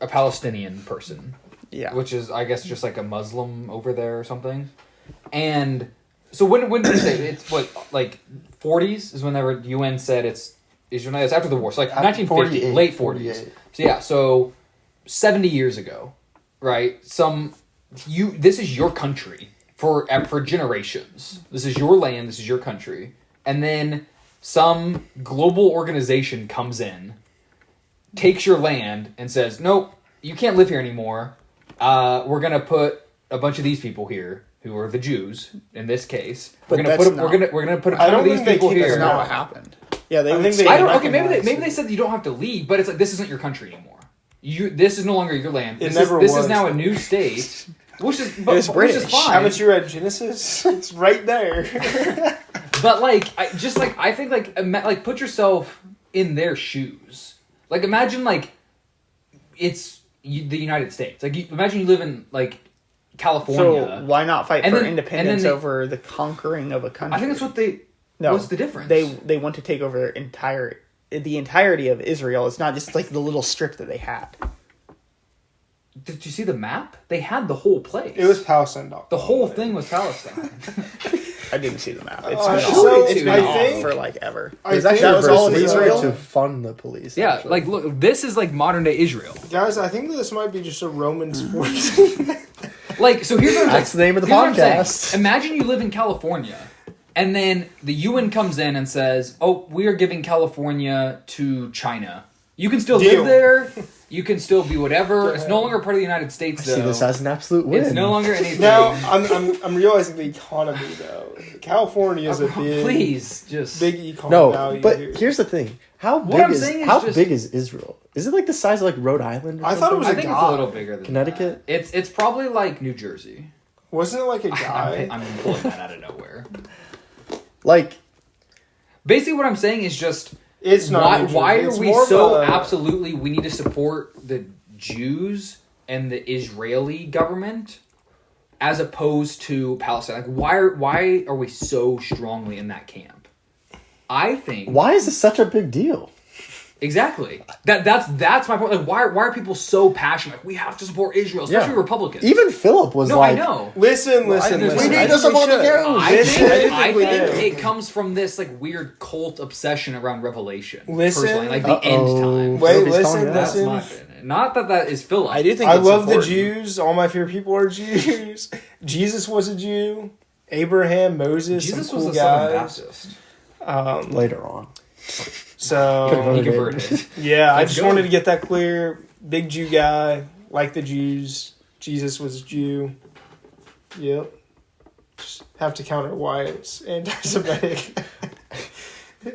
a Palestinian person, Yeah. which is I guess just like a Muslim over there or something. And so when did you say it's what like 40s is when the UN said it's Israel? It's after the war, so like 1950, 48, late 40s. 48. So yeah, so 70 years ago, right? This is your country for generations. This is your land. This is your country, and then some global organization comes in, takes your land, and says, "Nope, you can't live here anymore. We're gonna put a bunch of these people here, who are the Jews in this case. But We're that's gonna put a I ton don't of these think they people keep here." us That's not No. what happened. Yeah, they I would think say- they- I don't. Okay, maybe recognize they said you don't have to leave, but it's like this isn't your country anymore. This is no longer your land. It This never is was. now a new state, which is It's British. fine. Haven't you read Genesis? It's right there. But I think like put yourself in their shoes. Like imagine like it's the United States. Like imagine you live in like California. So why not fight And for then- independence and then they- over the conquering of a country? I think that's what they. No, What's the difference? They want to take over the entirety of Israel. It's not just like the little strip that they had. Did you see the map? They had the whole place. It was Palestine. the whole thing was Palestine. I didn't see the map. It's Uh, been so off, it's been I off think- for like ever. I It's actually think- that was all of reverse Israel? to fund the police. Yeah, actually. like look, this is like modern day Israel. Guys, I think this might be just a Roman sports. Like, so here's what I'm That's saying. the name of the Here's what I'm saying. podcast. Imagine you live in California, and then the UN comes in and says, "Oh, we are giving California to China. You can still Deal. live there. You can still be whatever. It's no longer part of the United States, I see though. this as an absolute win. It's no longer anything." Now, I'm realizing the economy though. California is a big, Please, just big econ No, value. but here. here's the thing: how What I'm big saying is is how just- big is Israel? Is it like the size of like Rhode Island? Or I thought it something? was I a think guy. it's a little bigger than Connecticut? that. It's probably like New Jersey. Wasn't it like a guy? I'm pulling that out of nowhere. like Basically, what I'm saying is just It's not. why New Jersey. why are It's we more of so a- absolutely we need to support the Jews and the Israeli government as opposed to Palestine? Like why are we so strongly in that camp? I think why is this such a big deal? exactly that's my point. Like why are people so passionate? Like we have to support Israel, especially Yeah. Republicans. Even Philip was no, like, I know. Listen. we listen. need to support the Jews. I Listen, think, I think we do. it comes from this like weird cult obsession around Revelation. Listen. Personally, like the end time. Wait, Sophie's listen, calling it That's out. my opinion. Not that is Philip. I do think I it's love the important. Jews. All my favorite people are Jews. Jesus was a Jew. Abraham, Moses, Jesus some was cool a Southern guys. Baptist. Later on. So He converted. yeah, I Let's just go. wanted to get that clear. Big Jew guy, like the Jews. Jesus was a Jew. Yep. Just have to counter why it's anti-Semitic.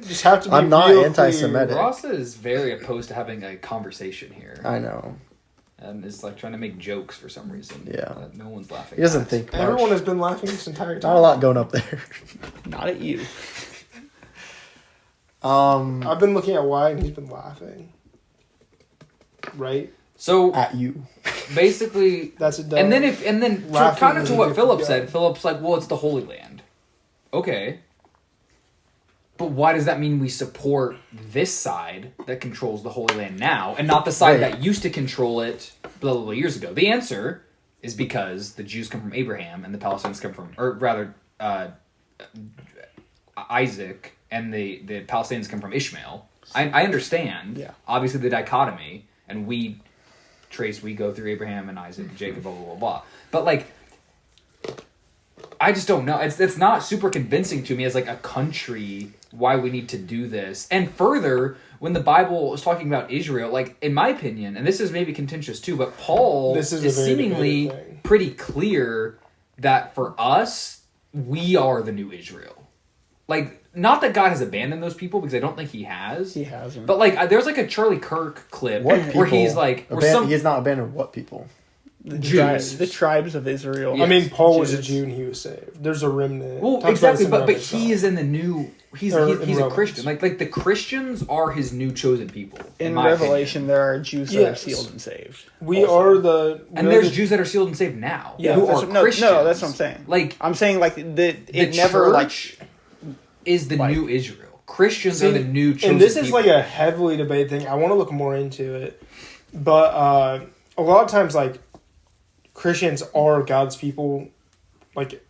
Just have to be I'm not real anti-Semitic. clear. Ross is very opposed to having a conversation here, I know. and is like trying to make jokes for some reason. Yeah. that no one's laughing. He doesn't at. think much. Everyone has been laughing this entire time. Not a lot going up there. Not at you. I've been looking at why, and he's been laughing. Right? So At you. basically, That's a dumb. and then to, Laughing kind of is to a what different Philip guy. said. Philip's like, well, it's the Holy Land. Okay. But why does that mean we support this side that controls the Holy Land now and not the side Right. that used to control it blah, blah, blah years ago? The answer is because the Jews come from Abraham and the Palestinians come from, or rather, Isaac and the Palestinians come from Ishmael. I understand, Yeah. obviously, the dichotomy, and we go through Abraham and Isaac and Jacob, blah, blah, blah, blah. But, like, I just don't know. It's not super convincing to me as like a country why we need to do this. And further, when the Bible is talking about Israel, like in my opinion, and this is maybe contentious too, but Paul This is is a very seemingly debated thing. pretty clear that for us, we are the new Israel. Like, not that God has abandoned those people, because I don't think he has. He hasn't. But like, there's like a Charlie Kirk clip What where people he's like, he has not abandoned what people? the Jews. the tribes of Israel. I mean, Paul was a Jews. Jew and he was saved. There's a remnant. well, Talks about exactly, this in but Romans, he so. is in the new. He's Or he's, in he's a Romans. Christian. Like the Christians are his new chosen people. In my Revelation, there are Jews that are Yes. sealed and saved. We also. are the. opinion. And we're there's the- Jews that are sealed and saved now. Yeah, who that's are what- no, Christians. no, that's what I'm saying. Like I'm saying like the it never like church is the like- new Israel. Christians See, are the new chosen and this is people. like a heavily debated thing. I want to look more into it, but a lot of times, like Christians are God's people, like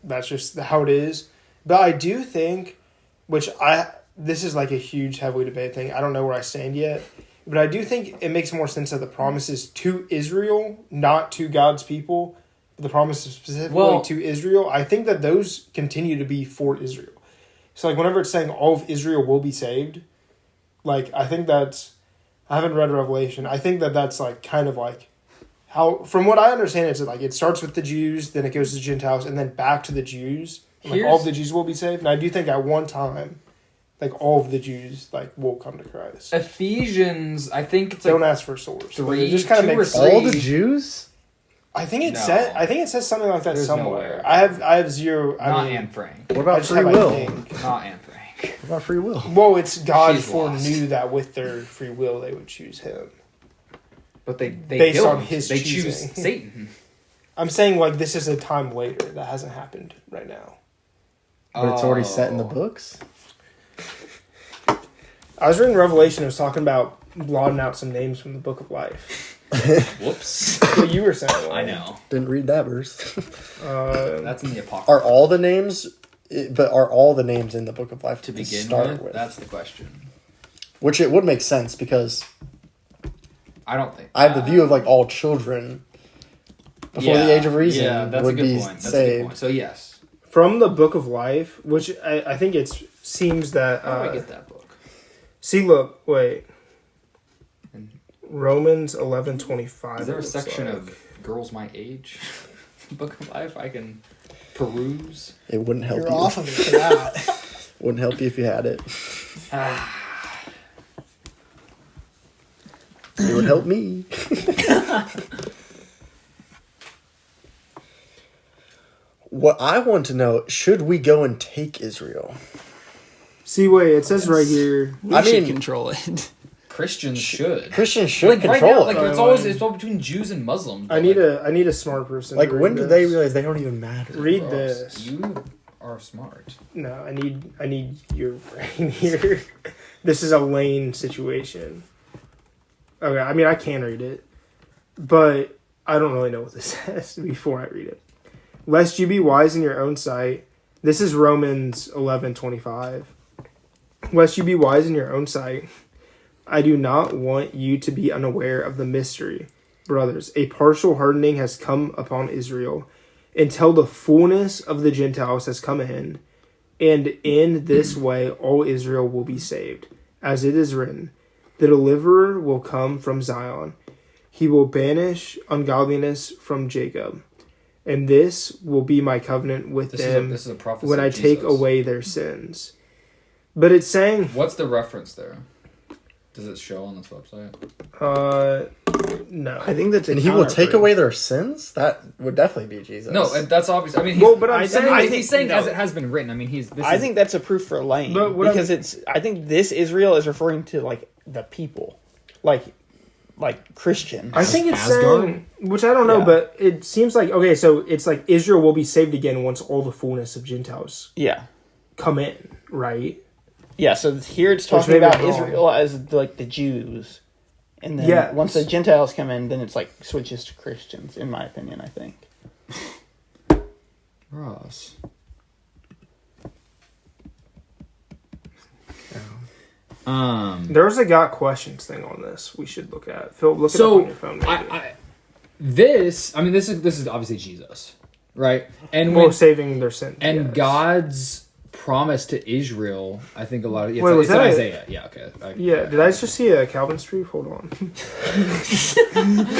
that's just how it is. But I do think, this is like a huge heavily debated thing. I don't know where I stand yet, but I do think it makes more sense that the promises to Israel, not to God's people, but the promises specifically to Israel. I think that those continue to be for Israel. So, like, whenever it's saying all of Israel will be saved, like, I think that's... I haven't read Revelation. I think that that's, like, kind of like... how from what I understand, it's like it starts with the Jews, then it goes to the Gentiles, and then back to the Jews. And, like, all of the Jews will be saved. And I do think at one time, like, all of the Jews, like, will come to Christ. Ephesians. I think it's like Don't ask for a source. but three, it just kind of two or makes three. All the Jews? I think it No. said. I think it says something like that There's no somewhere. way. I have zero. I not mean, Anne Frank. What I about just free have, I will? think. Not Anne Frank. What about free will? Well, it's God She's foreknew that with their free will they would choose him. But they Based don't. on his they choosing. choose Satan. I'm saying like this is a time later that hasn't happened right now. But it's already set in the books. I was reading Revelation. It was talking about blotting out some names from the Book of Life. Whoops. What you were saying. I know. Didn't read that verse. That's in the Apocrypha. Are all the names in the Book of Life to begin start with? That's the question. Which it would make sense because I don't think. I have the view of like all children before the age of reason that's would a good be point. That's saved. a good point. So yes. From the Book of Life, which I think it seems that... How do I get that book? See, look, wait. Romans 11:25. Is there a section of girls my age? Book of Life I can peruse? It wouldn't help You're you. off of it for that. Wouldn't help you if you had it. It would help me. What I want to know, should we go and take Israel? See, wait, it says right here. We should control it. Christians should. Christians should Like right control now, it. like it's all between Jews and Muslims. I need a smart person. Like to when read do this. they realize they don't even matter? Read Gross. this? You are smart. No, I need your brain here. This is a lane situation. Okay, I mean I can read it, but I don't really know what this says before I read it. Lest you be wise in your own sight. This is Romans 11:25. Lest you be wise in your own sight. I do not want you to be unaware of the mystery. Brothers, a partial hardening has come upon Israel until the fullness of the Gentiles has come in, and in this way all Israel will be saved. As it is written, the deliverer will come from Zion. He will banish ungodliness from Jacob. And this will be my covenant with them This is a prophecy when I of take Jesus. away their sins. But it's saying... What's the reference there? Does it show on this website? No. I think that's. And he will take away their sins? That would definitely be Jesus. No, that's obvious. I mean, Well, but I'm saying... I he's think- saying no. as it has been written. I mean, I think that's a proof for Lane But what because I think this Israel is referring to like the people, like Christians. I think it's Asgard? saying, which I don't know, Yeah. but it seems like, okay, so it's like Israel will be saved again once all the fullness of Gentiles Yeah, come in, right? yeah. So here it's Which talking maybe about I'm wrong. Israel as like the Jews, and then Yes. once the Gentiles come in, then it's like switches to Christians. In my opinion, I think. Ross. There's a got questions thing on this we should look at. Phil, look it up So on your phone. Maybe. this is obviously Jesus, right? And Well, saving their sins. and yes. God's promise to Israel, I think a lot of Wait, was it's in that Isaiah. Yeah, okay. Yeah, did I just see a Calvin Street? Hold on.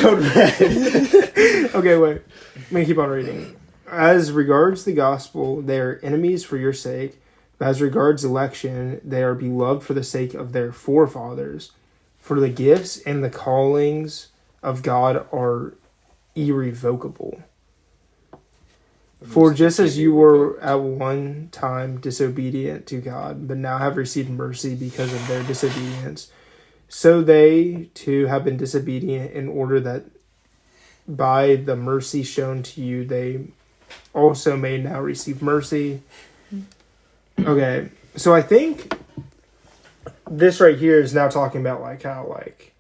Code red. Okay, wait. Let me keep on reading. As regards the gospel, they are enemies for your sake. But as regards election, they are beloved for the sake of their forefathers. For the gifts and the callings of God are irrevocable. For just as you were at one time disobedient to God, but now have received mercy because of their disobedience, so they too have been disobedient in order that by the mercy shown to you, they also may now receive mercy. Okay, so I think this right here is now talking about like how like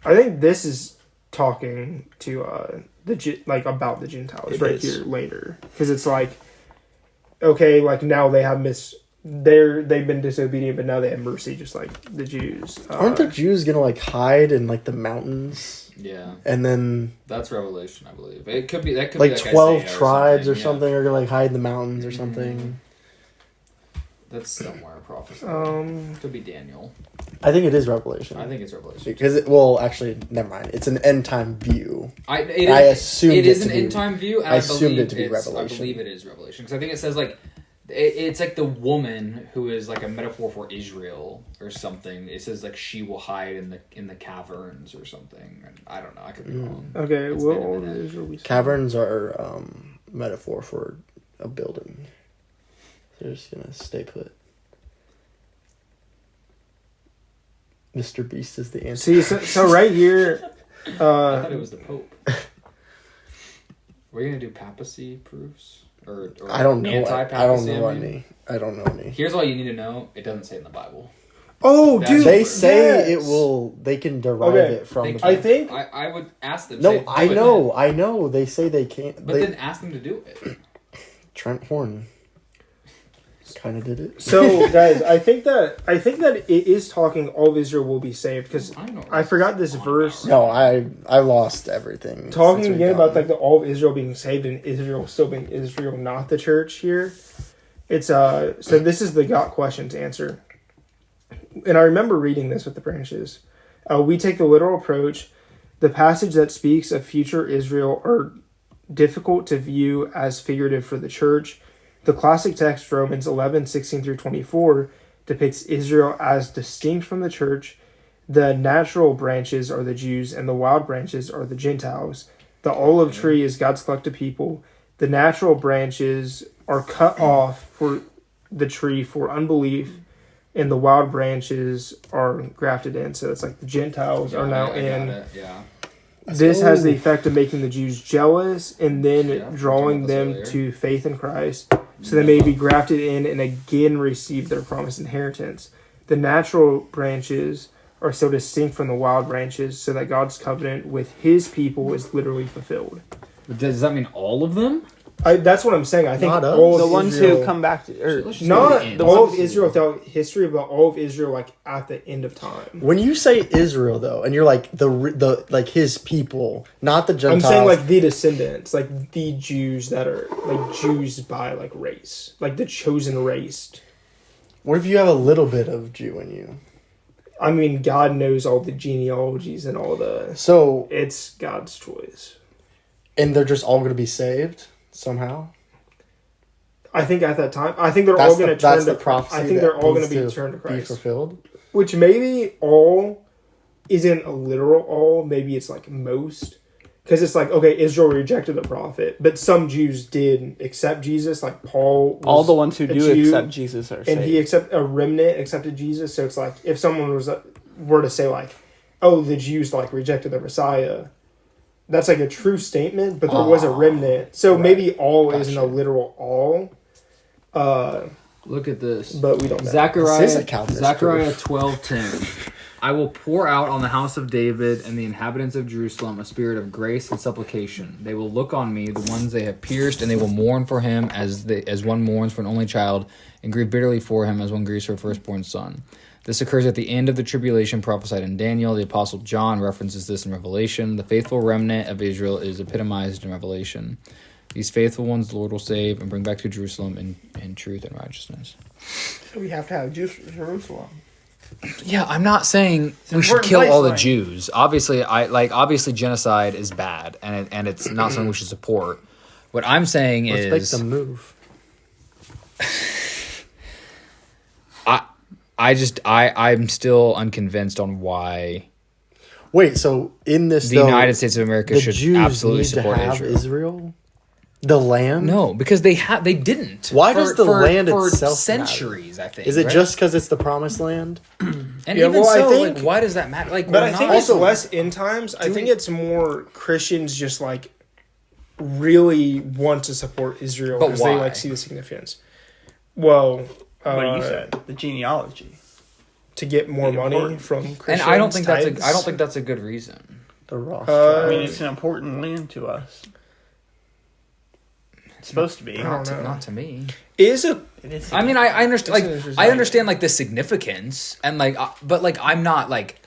I think this is talking to about the Gentiles It right is. here later, because it's like okay, like now they have they've been disobedient, but now they have mercy, just like the Jews. Aren't the Jews gonna like hide in like the mountains? Yeah, And then that's Revelation, I believe. It could be that could like be like 12 Isaiah tribes or yeah. something are gonna like hide in the mountains or something. That's somewhere in prophecy. Could be Daniel. I think it is Revelation. I think it's Revelation. Because actually, never mind. It's an end time view. I assumed it it is to an be- end time view. And I assumed believe it to be it's- Revelation. I believe it is Revelation because I think it says like it's like the woman who is like a metaphor for Israel or something. It says like she will hide in the caverns or something. And I don't know. I could be wrong. Okay, It's what been a order minute. is we? Caverns are metaphor for a building. They're just gonna stay put. Mr. Beast is the answer. See, so right here, I thought it was the Pope. We're gonna do papacy proofs or I don't know. anti-papacy. I don't know any. Here's all you need to know: it doesn't say it in the Bible. Oh, That's- dude, They say yes. it will. They can derive Okay. it from. They the can't. I think. I would ask them. No, say, I do it know. then. I know. They say they can't. But then ask them to do it. Trent Horn kind of did it. So, guys, I think that it is talking all of Israel will be saved because I know. I forgot this verse. No, I lost everything. Talking since we again got about like the all of Israel being saved and Israel still being Israel, not the church here. It's so this is the got questions answer. And I remember reading this with the branches. We take the literal approach. The passage that speaks of future Israel are difficult to view as figurative for the church. The classic text, Romans 11:16-24, depicts Israel as distinct from the church. The natural branches are the Jews, and the wild branches are the Gentiles. The olive tree is God's collective people. The natural branches are cut off for the tree for unbelief, and the wild branches are grafted in. So it's like the Gentiles are now in. Yeah. This has the effect of making the Jews jealous and then Yeah, we drawing talked about them this to faith in Christ so they may be grafted in and again receive their promised inheritance. The natural branches are so distinct from the wild branches so that God's covenant with his people is literally fulfilled. But does that mean all of them? That's what I'm saying. I think Not us. all The of ones Israel, who come back to, or Let's just go to not the end. all of Israel throughout history, but all of Israel like at the end of time. When you say Israel, though, and you're like the like his people, not the Gentiles. I'm saying like the descendants, like the Jews that are like Jews by like race, like the chosen race. What if you have a little bit of Jew in you? I mean, God knows all the genealogies and all the. So, It's God's choice. and they're just all going to be saved somehow. I think at that time, I think they're all going to turn That's to. the prophecy. I think they're all going to be turned to be Christ. fulfilled. Which maybe all isn't a literal all. Maybe it's like most. Because it's like, okay, Israel rejected the prophet, but some Jews did accept Jesus, like Paul. Was all the ones who a do Jew, accept Jesus are saved. and a remnant accepted Jesus. So it's like if someone were to say like, oh, the Jews like rejected the Messiah, that's like a true statement. But there was a remnant, so maybe all isn't a literal all. Look at this. But we don't know. This is a Calvinist Zechariah proof. 12:10. I will pour out on the house of David and the inhabitants of Jerusalem a spirit of grace and supplication. They will look on me, the ones they have pierced, and they will mourn for him as one mourns for an only child, and grieve bitterly for him as one grieves for a firstborn son. This occurs at the end of the tribulation prophesied in Daniel. The Apostle John references this in Revelation. The faithful remnant of Israel is epitomized in Revelation. These faithful ones the Lord will save and bring back to Jerusalem in truth and righteousness. So we have to have Jerusalem. Yeah, I'm not saying we should important kill all the place, Jews. Obviously, obviously genocide is bad, and it's not something we should support. What I'm saying Let's is, make them move. I'm still unconvinced on why Wait, so in this, the United States of America the should Jews absolutely need support to have Israel. The land? No, because they didn't. Why does the land for itself centuries? I think Is it right? just because it's the promised land? And Yeah, even well, I so, think- like, why does that matter? Like, But we're I think not- it's less end times. I think it's more Christians just like really want to support Israel But because they why? like see the significance. Well, What you said, the genealogy. to get more money Important. from and Christians. I don't think tithes. that's a good reason. The Rothschild. I mean, it's an important land to us. It's supposed to be. I don't know. Not to me. Is a It is. I mean, I understand. It's an Like, interesting I understand like the significance, and like, but like, I'm not like,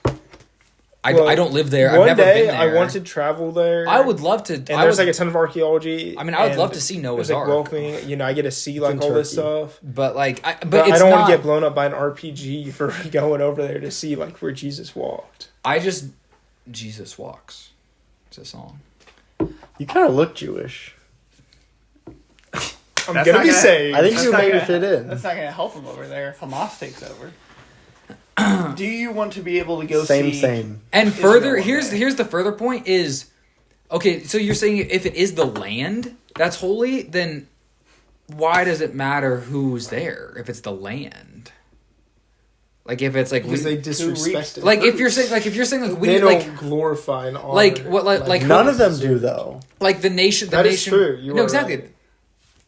I don't live there. I've one never day been there. I want to travel there. I would love to. And I there's would, like a ton of archaeology. I mean, I would and love to see Noah's there's, like, Ark. welcoming. You know, I get to see like in all this Turkey. stuff. but like, but But it's I don't not. want to get blown up by an RPG for going over there to see like where Jesus walked. Jesus walks. It's a song. You kind of look Jewish. I'm That's gonna not be gonna- saved. I think That's you not maybe gonna- fit in. That's not going to help him over there if Hamas takes over. Do you want to be able to go see? Same. And Israel further, one here's day. the further point is, okay, so you're saying if it is the land that's holy, then why does it matter who's there if it's the land? Like if it's like because they disrespect it. like if you're saying like we they need don't like glorify and honor like it. what like None of them do though. like the nation. That is true. You no, are exactly. right.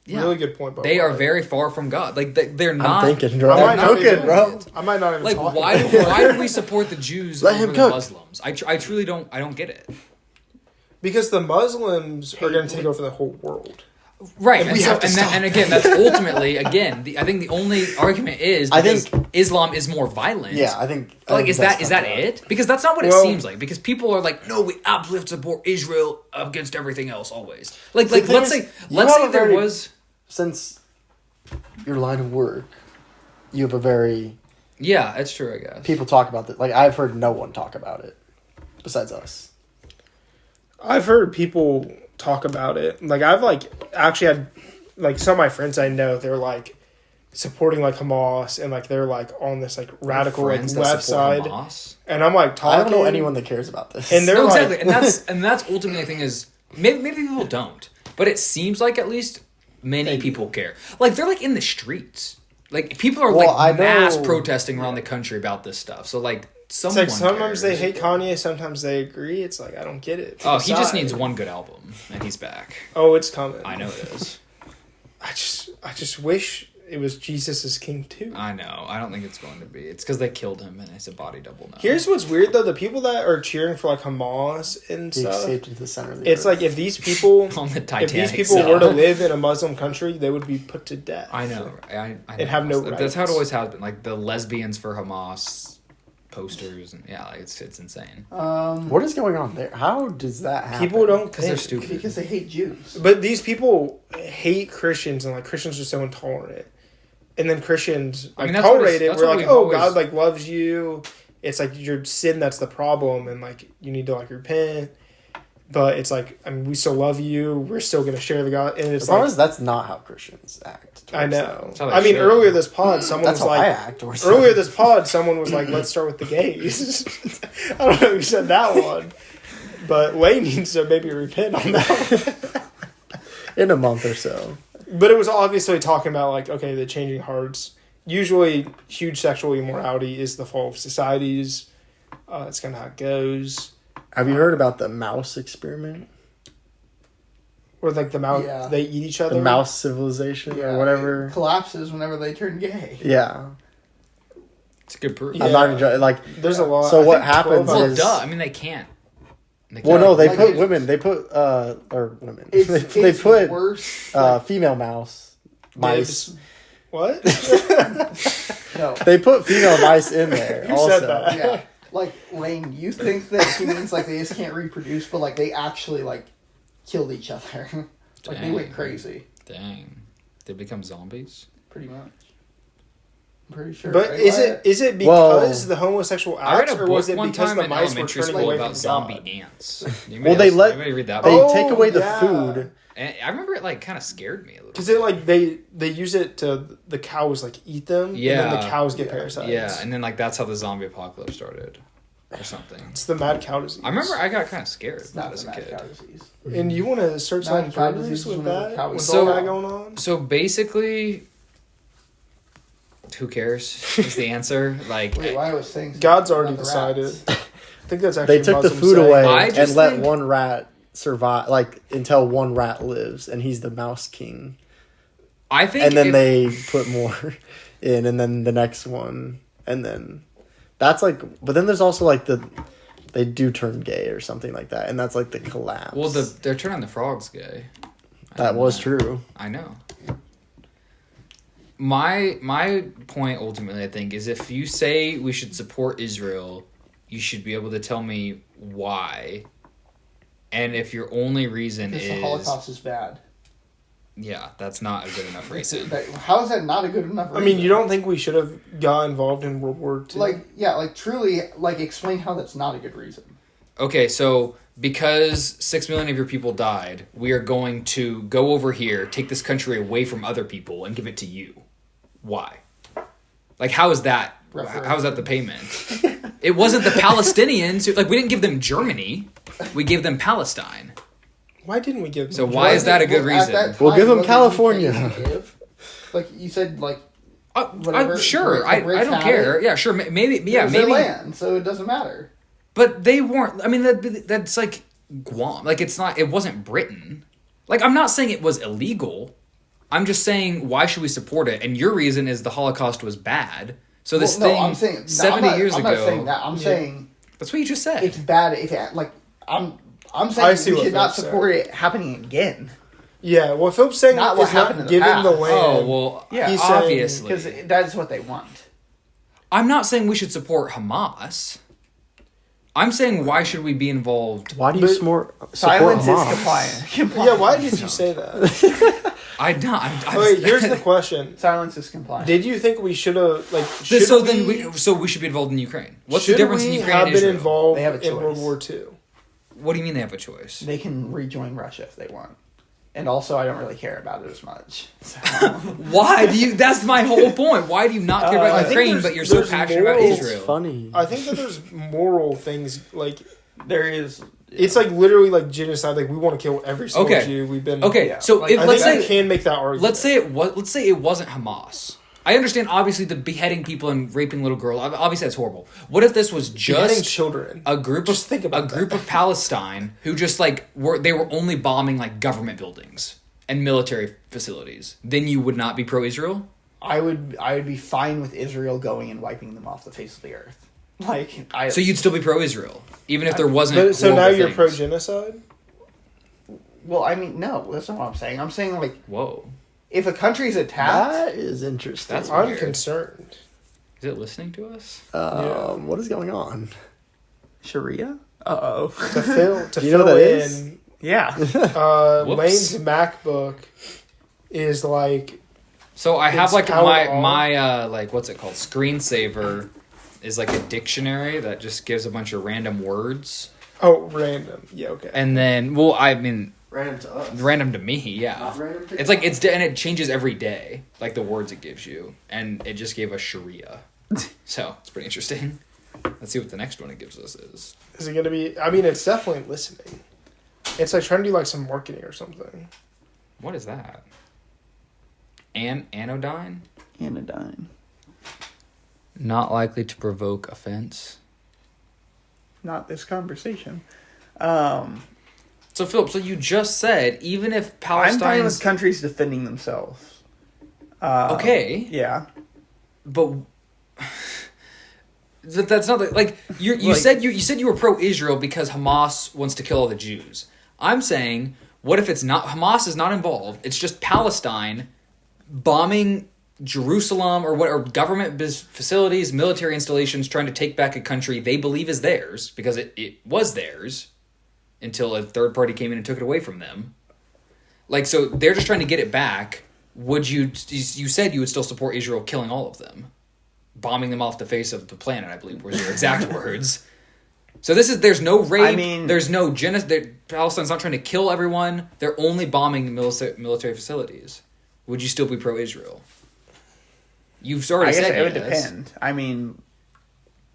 Yeah. Really good point. They are very far from God. Like they're not. I'm thinking, bro. I might not Cooking, even, bro. I might not even. Like talk why about do, it. why do we support the Jews Let over him the cook. Muslims? I truly don't get it. Because the Muslims are going to take over the whole world. Right, And and, we so, have to and, stop and again, that's ultimately I think the only argument is I because think- Islam is more violent. Yeah, I think. Like, I is think that that's it? Because that's not what it Well- seems like. Because people are like, no, we absolutely have to support Israel against everything else always. Like The thing let's is, say you have a there very- was Since your line of work, you have a very yeah, it's true. I guess people talk about that. Like I've heard no one talk about it besides us. I've heard people talk about it. Like I've actually had some of my friends I know. They're like supporting like Hamas and like they're like on this like radical like friends that left support side. Hamas. And I'm like talking. I don't know anyone that cares about this. And they're No, like, exactly, and that's ultimately the thing is maybe people don't, but it seems like at least many people care. Like they're like in the streets, like people are Well, I like mass know- protesting around the country about this stuff. So like it's someone like sometimes cares. they hate Kanye, sometimes they agree. It's like I don't get it. Oh, he just Decide. needs one good album, and he's back. Oh, it's coming. I know it is. I just wish it was Jesus is King too. I know. I don't think it's going to be. It's because they killed him, and it's a body double now. Here's what's weird though: the people that are cheering for like Hamas and he stuff. escaped into the center of the It's earth. like if these people, on the if Titanic. these people side. were to live in a Muslim country, they would be put to death. I know. I know. And have no That's how it rights. always has been. Like the lesbians for Hamas posters, and yeah, like it's insane. What is going on there? How does that happen? People don't Because they're think. stupid. Because they hate Jews. But these people hate Christians, and like Christians are so intolerant. And then Christians I mean, like that's what tolerate it. that's We're what like, we've oh, always- God like loves you. It's like your sin that's the problem, and like you need to like repent. But it's like I mean, we still love you. We're still gonna share the God, and The it's problem like is that's not how Christians act. I towards know. That's how they I mean, should. earlier this pod, someone That's was how I like, act. towards earlier them. this pod, someone was like, let's start with the gays. I don't know who said that one, but Lane needs to maybe repent on that one. in a month or so. But it was obviously talking about like, okay, the changing hearts. Usually, huge sexual immorality is the fall of societies. It's kind of how it goes. Have you heard about the mouse experiment? Or like the mouse, Yeah. they eat each other. The mouse civilization or whatever. It collapses whenever they turn gay. Yeah. It's a good proof. Yeah. I'm not even joking. Like, There's a lot. So I what think 12 happens out Well, of- is- duh. I mean, they can't. well, no, they Like, put it's- women. They put or women. It's, they it's put worse. female mouse mice. Dibs. What? No. They put female mice in there. Who also. said that? Yeah. Like, Lane, you think that he means like they just can't reproduce, but like they actually like killed each other. Like they went Dang. crazy. Dang. They become zombies? Pretty much. I'm pretty sure. But right? is it Well- because the homosexual I read acts, a or book was it one because time the in mice were elementary turning school away about from zombie God? ants. Well, they let- Anybody read that They one? Oh, take away the yeah. food. And I remember it like kind of scared me a little. Because it like they use it to the cows like eat them, and then Yeah. the cows get Yeah. parasites. Yeah, and then like that's how the zombie apocalypse started, or something. It's the mad cow disease. I remember I got kind of scared It's not as the a mad kid. cow disease. And you want to search Mad some cow burgers disease with is whenever that? cows With So- all that going on? So basically, who cares? Is the answer like? Wait, why I was saying something God's already about the decided. rats. I think that's actually They took the Muslim food saying. away I and just let think- one rat survive, like until one rat lives, and he's the mouse king. I think, And then if- they put more in, and then the next one, and then that's like. But then there's also like they do turn gay or something like that, and that's like the collapse. Well, they're turning the frogs gay. I that know was true. I know. My point ultimately, I think, is if you say we should support Israel, you should be able to tell me why. And if your only reason Because is the Holocaust is bad. yeah, that's not a good enough reason. How is that not a good enough reason? I mean, you don't think we should have got involved in World War II? Like, yeah, like truly, like explain how that's not a good reason. Okay, so because 6 million of your people died, we are going to go over here, take this country away from other people, and give it to you. Why? Like, how is that? How is that the payment? It wasn't the Palestinians. Like, we didn't give them Germany. We gave them Palestine. Why didn't we give them So why is that a good Well, at reason? that We'll time, give them wasn't California. UK to give? Like you said, like Whatever, sure, the I Brits don't had care. it. Yeah, sure, maybe, It yeah, was their maybe. land, so it doesn't matter. But they weren't. I mean, that's like Guam. Like it's not. It wasn't Britain. Like I'm not saying it was illegal. I'm just saying why should we support it? And your reason is the Holocaust was bad. So this thing I'm saying 70 years I'm ago. not saying that. I'm saying That's what you just said. it's bad. If it, like I'm I saying see we what should not Phil's support it happening again. Yeah, what Phil's saying Not what is happened not in the giving the past. land. Oh well, Yeah, He's saying- obviously. Because that's what they want. I'm not saying we should support Hamas. I'm saying why should we be involved? Why do you But support Silence is Hamas? compliant. Yeah, why did you say that? I don't. Okay, here's the question. Silence is compliant. Did you think we should have like? So then we should be involved in Ukraine. What's the should difference we in Ukraine have and been Israel? involved They have a in World choice. War II? What do you mean they have a choice? They can rejoin Russia if they want. And also, I don't really care about it as much. So. Why do you? That's my whole point. Why do you not care I about think Ukraine, but you're so there's passionate about morals. Israel? It's funny. I think that there's moral things like There is. it's like literally like genocide. Like we want to kill every single Okay. Jew. We've been Okay, Yeah. so Like, if, I let's think say I can make that argument. let's say it wasn't Hamas. I understand obviously the beheading people and raping little girls. Obviously that's horrible. What if this was beheading just children. a group Just of think about a group that. of Palestine who just like were only bombing like government buildings and military facilities? Then you would not be pro-Israel? I would be fine with Israel going and wiping them off the face of the earth. Like I. So you'd still be pro-Israel even if there wasn't. But, so now horrible you're things? pro-genocide. Well, I mean, no, that's not what I'm saying. I'm saying like Whoa, if a country's attacked, That is interesting. That's I'm weird. concerned. is it listening to us? What is going on? Sharia. To To Do you know fill what that in, is? yeah. Whoops. Lane's MacBook is like So I have It's like powered on. my like what's it called? Screensaver is like a dictionary that just gives a bunch of random words. random. Yeah, okay. And then well, I mean Random to us. random to me, yeah. Not random to It's like and it changes every day, like the words it gives you. And it just gave us Sharia. So it's pretty interesting. Let's see what the next one it gives us is. Is it gonna be? I mean, it's definitely listening. It's like trying to do like some marketing or something. What is that? Anodyne? Anodyne. Not likely to provoke offense. Not this conversation. So Philip, so you just said even if I'm fine with Palestine's countries defending themselves. okay, Yeah. but that's not like you Like- said you were pro-Israel because Hamas wants to kill all the Jews. I'm saying, what if it's not Hamas is not involved? It's just Palestine bombing Jerusalem or government facilities, military installations, trying to take back a country they believe is theirs because it was theirs until a third party came in and took it away from them. Like, so they're just trying to get it back. Would you said you would still support Israel killing all of them, bombing them off the face of the planet, I believe was your exact words. So there's no rape, I mean- there's no genocide. Palestine's not trying to kill everyone. They're only bombing military facilities. Would you still be pro-Israel? You've already I guess said it would yes. depend. I mean,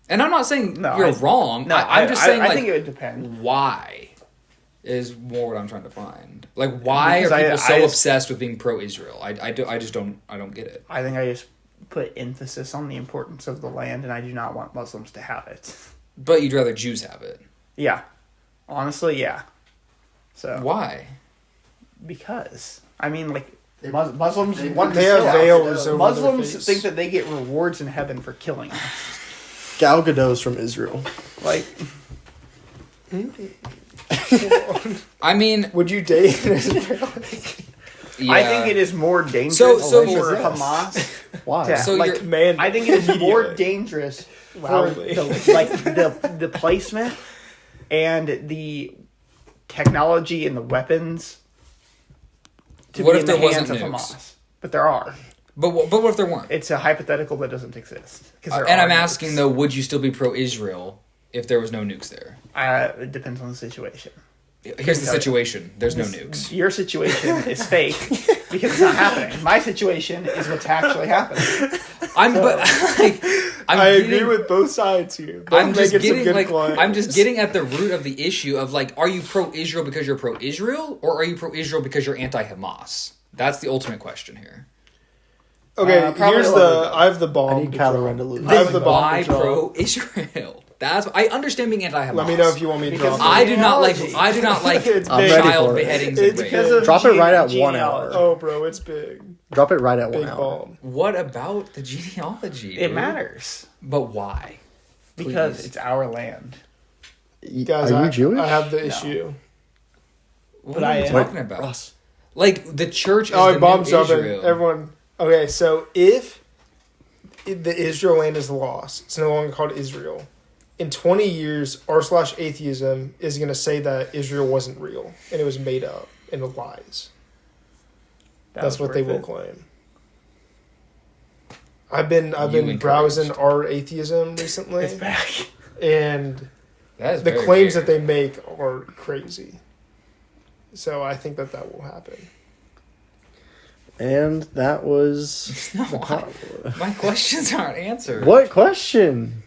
And I'm not saying No, you're I- wrong. no, I'm just saying, I like, think it would depend. why is more what I'm trying to find. Like, why Because are people I so just- obsessed with being pro-Israel? I just don't get it. I think I just put emphasis on the importance of the land, and I do not want Muslims to have it. But you'd rather Jews have it. Yeah. Honestly, yeah. So Why? because I mean, like Muslims want to They kill have us. veils over Muslims their face. think that they get rewards in heaven for killing us. Gal Gadot's from Israel. Like, I mean, Would you date an Israeli? yeah. I think it is more dangerous So for yes. Hamas. Why? Yeah. So like, you're- Command I think it is more immediately. dangerous for Loudly. the placement and the technology and the weapons to What be if in there the wasn't hands of nukes? Hamas. But there are. But what if there weren't? It's a hypothetical that doesn't exist. 'Cause there And are I'm nukes. asking though, would you still be pro-Israel if there was no nukes there? It depends on the situation. Here's the situation: there's no nukes. Your situation is fake because it's not happening. My situation is what's actually happening. I'm I agree getting- with both sides here. Both I'm just making some getting good like points. I'm just getting at the root of the issue of like, are you pro-Israel because you're pro-Israel, or are you pro-Israel because you're anti-Hamas? That's the ultimate question here. Okay, Probably here's a little the. bit. I have the bomb. I need to Kylo drop. Ren to lose. I have the Then bomb. why to drop. pro-Israel? That's I understand being anti-Hamas. Let me know if you want me to Because drop. I it. do not like. Genealogy. I do not like It's I'm ready child for it. beheadings It's and rape. because of Drop it right at 1 genealogy. hour. Oh, bro, it's big. Drop it right at 1 Big hour. bomb. What about the genealogy? It dude? matters But why? because Please. it's our land. Guys, Are you Jewish? I have the issue. What But are I you am. talking about? Ross. Like the church is Oh, the bomb's new dropping. Israel. Everyone. Okay, so if the Israel land is lost, it's no longer called Israel. In 20 years, r/atheism is going to say that Israel wasn't real and it was made up and lies. That's what they will claim. I've been encouraged. browsing our atheism recently, It's back. and That is the very claims weird. that they make are crazy. So I think that will happen. And that was No, the my questions aren't answered. What question?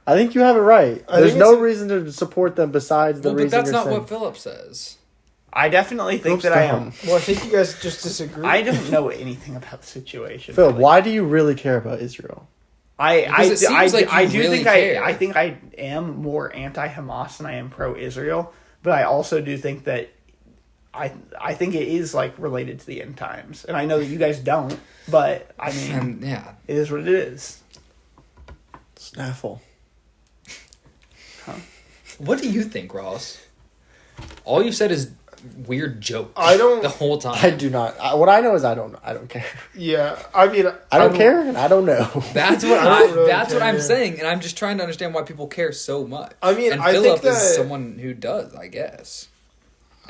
I think you have it right. I There's think no it's- reason to support them besides the Well, but reason that's you're not saying. what Philip says. I definitely think Philip's that I dumb. am. Well, I think you guys just disagree. I don't know anything about the situation. Phil, really. why do you really care about Israel? Because it seems like I you do really think care. I think I am more anti-Hamas than I am pro-Israel, but I also do think that I think it is like related to the end times, and I know that you guys don't, but I mean, And yeah, it is what it is. Snaffle. what do you think, Ross? All you said is weird jokes. I don't- Oh, the whole time. I do not. What I know is I don't care. Yeah, I mean, I don't care, and I don't know. That's what I don't really that's what I'm care. saying, and I'm just trying to understand why people care so much. I mean, and I think Philip that- is someone who does, I guess.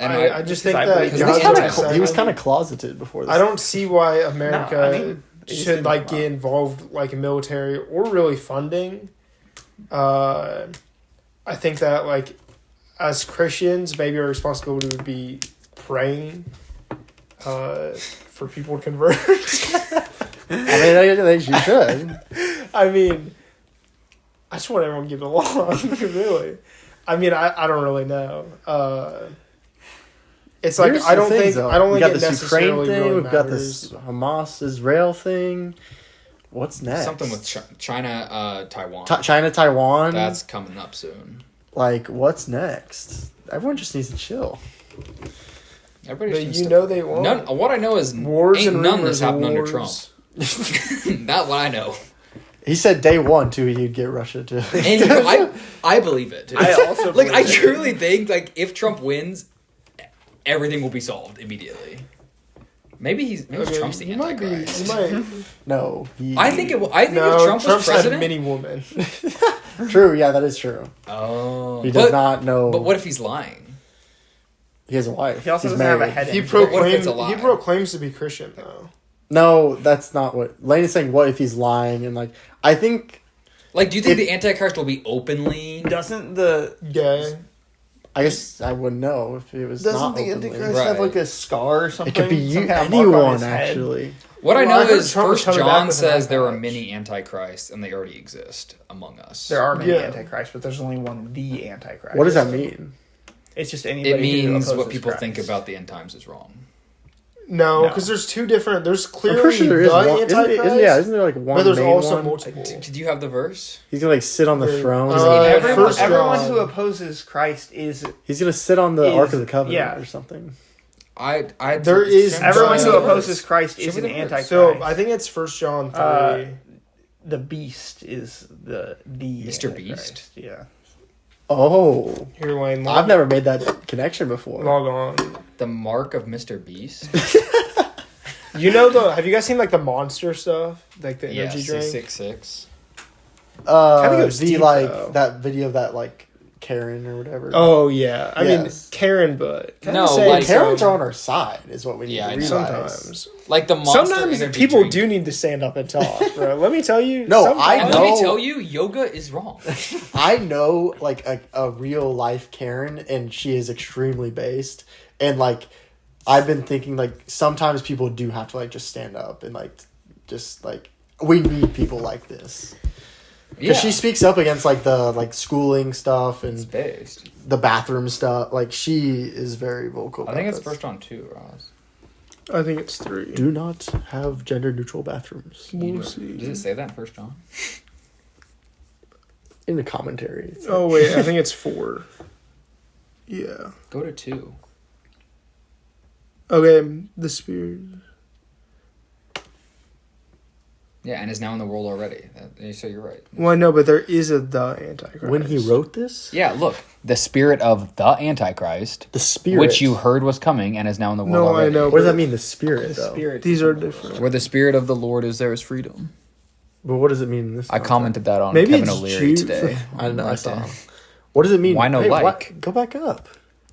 And I just think I that believe- he Because was the kind anti- of he was kind of closeted before this. I don't see why America No, I mean, it just should didn't like come get up. involved like in military or really funding. I think that like as Christians, maybe our responsibility would be praying for people to convert. I mean, you should. I mean, I just want everyone to get along. Really, I mean, I don't really know. It's like Here's I the don't thing, think though. I don't we think got it this Ukraine necessarily thing. really We've got this matters. Hamas Israel thing. What's next? something with China, Taiwan. China, Taiwan. That's coming up soon. Like, what's next? Everyone just needs to chill. Everybody But just you needs know they won't. None, what I know is Wars ain't and none of rumors this happened of under wars. Trump. Not what I know. He said day one too. He'd get Russia to. And I believe it. Dude. I also like I believe it. truly think like if Trump wins, everything will be solved immediately. Maybe Okay, Trump's the you might be. Antichrist. You might. No, I think it. I think No, if Trump was Trump's had president, many women. True. Yeah, that is true. oh, He does but, not know. But what if he's lying? He has a wife. He also He's doesn't have a married. head. He injury. What if it's a lie? proclaims to be Christian though. No, that's not what Lane is saying. What if he's lying? And like, I think. Like, do you think If- the Antichrist will be openly? Doesn't the Gay. I guess I wouldn't know if it was Doesn't not the openly. Antichrist Right. have like a scar or something? It could be you, Some kind of mark on anyone his head? actually. What I Well, know I heard is Trump was First coming back John with an says eye there are patch. many antichrists and they already exist among us. there are many Yeah. antichrists, but there's only one the antichrist. What does that mean? It's just anybody. It means who what opposes people Christ. think about the end times is wrong. No, No. because there's two different. There's I'm clearly pretty sure there is the one. Antichrist. Isn't there like one but there's main also one? multiple. Did you have the verse? He's gonna like sit on the There- throne. Everyone, First everyone John. who opposes Christ is He's gonna sit on the is- Ark of the Covenant yeah. or something. There is- everyone who Uh, opposes Christ Show is me an the verse. antichrist. So I think it's First John 3. The beast is the Mr. Antichrist. Beast? Yeah. Oh, Here, Lane. I've never made that connection before. log on. The mark of Mr. Beast? You know the? Have you guys seen like the Monster stuff, like the yeah, energy drink? 666. Kinda goes The deep, like though. that video of that like Karen or whatever. Oh yeah, I mean Yes. Karen, but No, say like- Karens are on our side, is what we need Yeah, I to know. realize. sometimes. Like the monster Sometimes energy people drink. do need to stand up and talk, bro. Let me tell you. No, sometimes- I And know. let me tell you, yoga is wrong. I know like a real life Karen, and she is extremely based. And like, I've been thinking like sometimes people do have to like just stand up and like just like we need people like this Yeah, because she speaks up against like the like schooling stuff it's and based. the bathroom stuff. Like she is very vocal. I think about it's this. First John 2, Ross. I think it's 3. Do not have gender neutral bathrooms. We'll Does see. it say that in 1 John? In the commentary. It's Oh wait, I think it's 4. Yeah. Go to 2. Okay, the Spirit. Yeah, and is now in the world already. So you're right. Well, I know, but there is the Antichrist. when he wrote this, Yeah, look. The spirit of the Antichrist, the spirit, which you heard was coming and is now in the world No, already. I know. What does that mean? The spirit, though. Spirit. These are different. Where the spirit of the Lord is, there is freedom. But what does it mean in this? I context? commented that on Maybe Kevin it's O'Leary Jude. today. I don't know. I Right saw. there. What does it mean? Why no Hey, like? Go back up.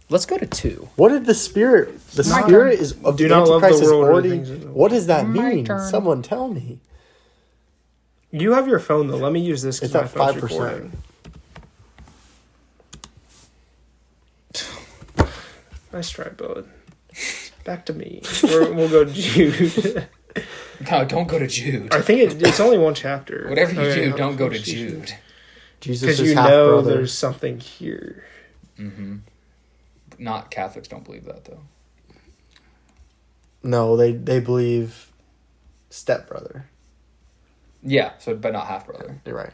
Let's go to 2. What did the spirit? The My spirit is of Do the not love the Antichrist is world or already. things in the world. What does that My mean? turn. Someone tell me. You have your phone though. Let me use this It's because my at phone's 5%. recording. Nice try, bud. Back to me. We'll go to Jude. No, don't go to Jude. I think it's only one chapter. Whatever you Okay, do, don't go to Jesus. Jude. Jesus Because is you half know brother. there's something here. Mm-hmm. Not Catholics don't believe that, though. No, they believe stepbrother. Yeah, so but not half brother. You're right.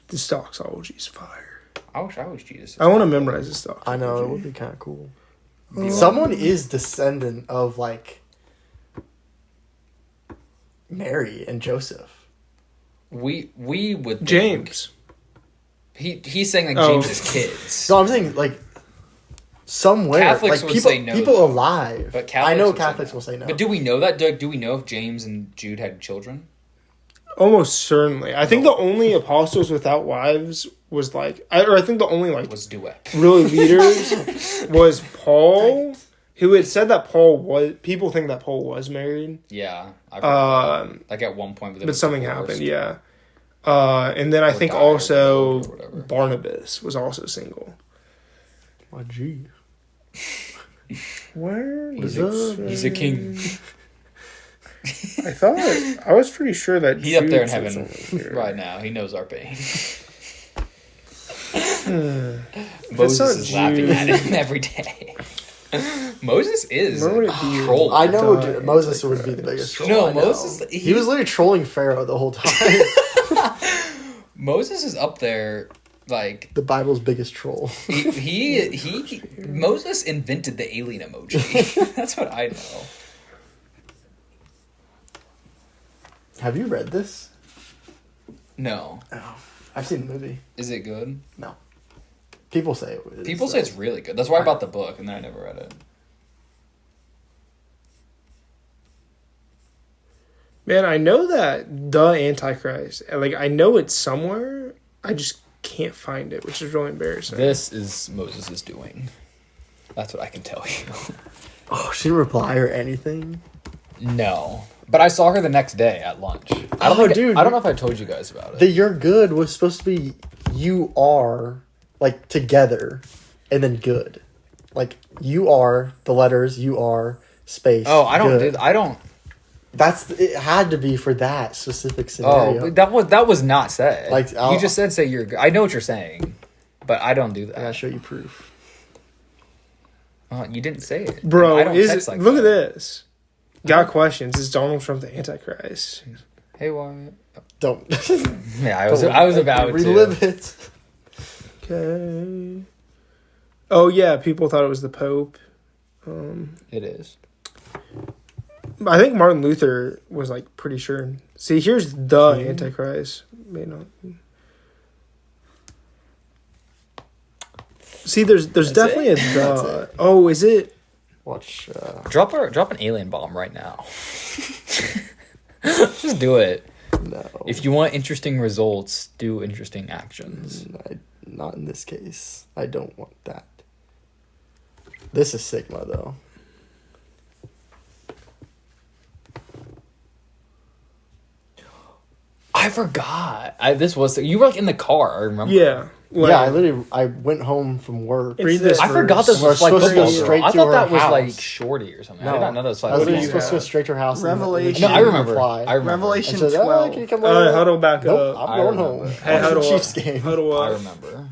The doxology is fire. I wish Jesus. I want to memorize this doxology. I know it would be kind of cool. Be Someone is descendant of like Mary and Joseph. We would think- James. He's saying like Oh. James's kids. No, I'm saying like somewhere Catholics like would people say no, people though. alive. But Catholics I know would say Catholics no. will say no. But do we know that? Do we know if James and Jude had children? Almost certainly. I think the only apostles without wives was I think the only Was Duet? really leaders was Paul, who had said that people think that Paul was married. Yeah, I've heard that. Like at one point, But something happened, yeah. And then I Or think died or also divorced or whatever. Barnabas was also single. My G. Where? He's He's a king. I thought I was pretty sure that He's up there in Jude said heaven something here. right now. He knows our pain. It's Moses not is laughing Jude. at him every day. Moses is Where would it a be? troll. I know Die. Moses would be the biggest troll. No, I know. Moses- He was literally trolling Pharaoh the whole time. Moses is up there. Like the Bible's biggest troll. he Moses invented the alien emoji. That's what I know. Have you read this? No, Oh, I've seen the movie. is it good? No. People say it is. People say it's really good. That's why I bought the book, and then I never read it. Man, I know that the Antichrist. I know it's somewhere. I just can't find it, which is really embarrassing. This is Moses' doing. That's what I can tell you. Oh, she didn't reply or anything. No, but I saw her the next day at lunch. I don't know if I told you guys about it. The "you're good" was supposed to be "you are" like together, and then good. Like you are the letters "you are" space. Oh, I don't good. do. I don't. That's it. Had to be for that specific scenario. Oh, that was not said. Like, you just said say you're good. I know what you're saying, but I don't do that. I gotta show you proof. You didn't say it, Bro, I don't is text it, like look that. at this. Got questions. Is Donald Trump the Antichrist? Hey, Wyatt. Don't. Yeah, I was about relive to. it. Okay. Oh yeah, people thought it was the Pope. It is. I think Martin Luther was pretty sure. See, here's the Antichrist. May not. See, there's definitely a the. Oh, is it? Watch. Drop an alien bomb right now. Just do it. No. If you want interesting results, do interesting actions. Not in this case. I don't want that. This is Sigma though. I forgot. This was you were in the car. I remember. Yeah. I went home from work. Read this. I forgot this We're was like supposed to go football girl. straight I to thought her that was house. like Shorty or something. I did not know that was like. I was What do you supposed to go have? straight to her house. and Revelation. No, I remember. reply. I remember. Revelation And said, 12. can you come All right, over?" huddle back Nope, up. I'm I going remember. home. Hey, Watch the huddle Chiefs up. game. Huddle I up. remember.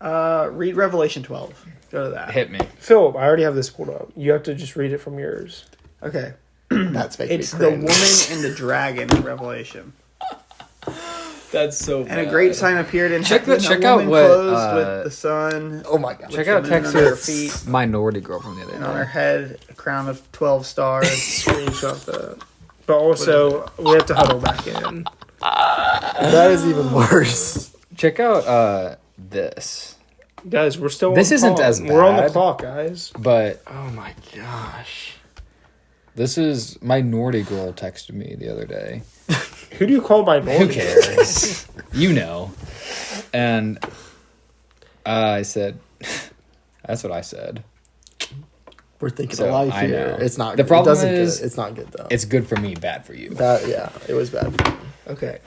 Read Revelation 12. Go to that. Hit me. Philip, I already have this pulled up. You have to just read it from yours. Okay. That's making It's me the cringe. woman and the dragon in Revelation. That's so And a great sign appeared in Check heaven, check a out woman what, clothed with the sun. Oh my god. Check out the moon under her Texas feet. Minority Girl from the other And on her day. head, a crown of 12 stars. Screenshot that. But also, we have to huddle back in. That is even worse. Check out this. Guys, we're still This on isn't clock. as We're on the bad. clock, guys. But Oh my gosh. this is Minority Girl texted me the other day. Who do you call minority? Who cares? You know. And I said, that's what I said. We're thinking So, of life I here. know. It's not The good. problem it doesn't is- good. It's not good though. It's good for me, bad for you. Yeah, it was bad. Okay.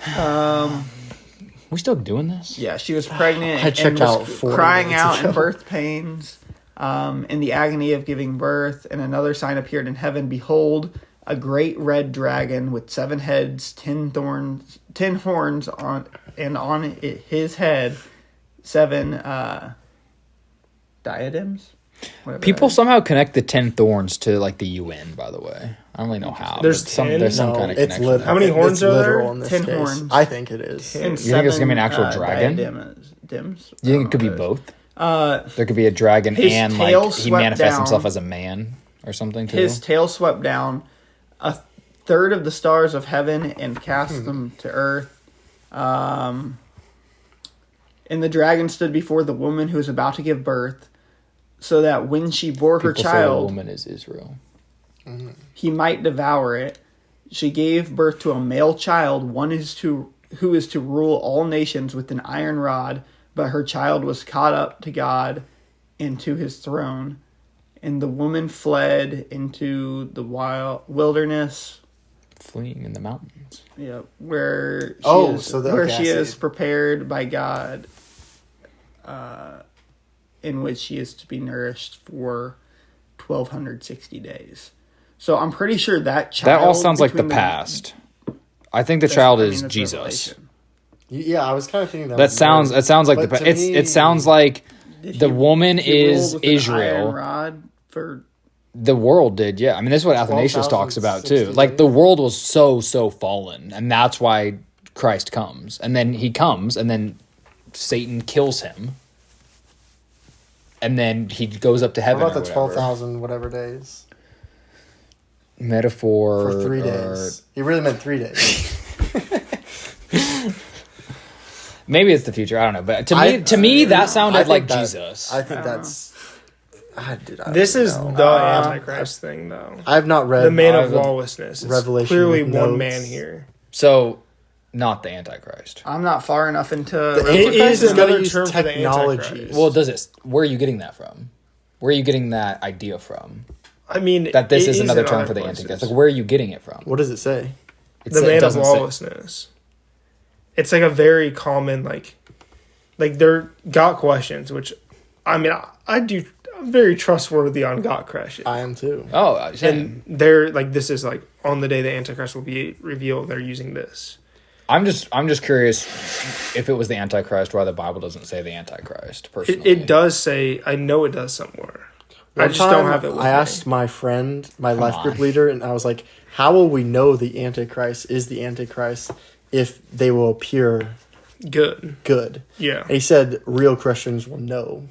We still doing this? Yeah, she was pregnant I and checked was out 40 crying minutes out in ago. birth pains, in the agony of giving birth. And another sign appeared in heaven. Behold, a great red dragon with 7 heads, 10 horns on, and on his head 7 diadems. Whatever People that is. somehow connect the 10 thorns to like the UN, by the way. I don't really know how. There's but 10? there's some No, kind of it's connection. literal. How many horns it's are there? literal in this 10 case. horns. I think it is. And You think it's gonna be an 7, actual dragon? diadems. Do you think it could be both? Uh, There could be a dragon His and tail like he swept manifests himself down. as a man or something too. His tail swept down a third of the stars of heaven and cast them to earth. And the dragon stood before the woman who was about to give birth, so that when she bore her People say the child, woman is Israel. he might devour it. She gave birth to a male child, who is to rule all nations with an iron rod. But her child was caught up to God and to his throne. And the woman fled into the wilderness, Fleeing in the mountains. where she Oh, is, so the- where okay, she I see. is prepared by God, in which she is to be nourished for 1,260 days. So I'm pretty sure that child. That all sounds like the between past. I think the that's- child I mean, is that's Jesus. Revelation. Yeah, I was kind of thinking that. That was sounds. weird. It sounds like But the. to It's. me- It sounds like Did the he- woman he ruled is with an iron Israel. rod for The world did, yeah. I mean, this is what Athanasius talks about too. Like the world was so fallen, and that's why Christ comes, and then he comes, and then Satan kills him, and then he goes up to What heaven. about or the whatever. 12,000 whatever days Metaphor for 3 or- days? He really meant 3 days. Maybe it's the future. I don't know, but I- to me, that I sounded think like that- Jesus. I think that's. I This don't is know. the Antichrist thing, though. I have not read The man of I've- lawlessness. It's Revelation clearly with one notes. man here. So, not the Antichrist. I'm not far enough into. The It Antichrist is is going to another use term for the technology. Antichrist. Well, does it? Where are you getting that from? Where are you getting that idea from? I mean, That this it is another in term other for the places. Antichrist. Like, where are you getting it from? What does it say? It's, The it man of doesn't say- lawlessness. It's like a very common like they're got questions, which I mean I'm very trustworthy on got questions. I am too. Oh, same. And they're like this is like on the day the Antichrist will be revealed, they're using this. I'm just curious if it was the Antichrist, why the Bible doesn't say the Antichrist. Personally, It does say I know it does somewhere. I One just don't time, have it with I me. asked my friend, my life on. group leader, and I was like, "How will we know the Antichrist is the Antichrist if they will appear Good. good?" Yeah. And he said, "Real Christians will know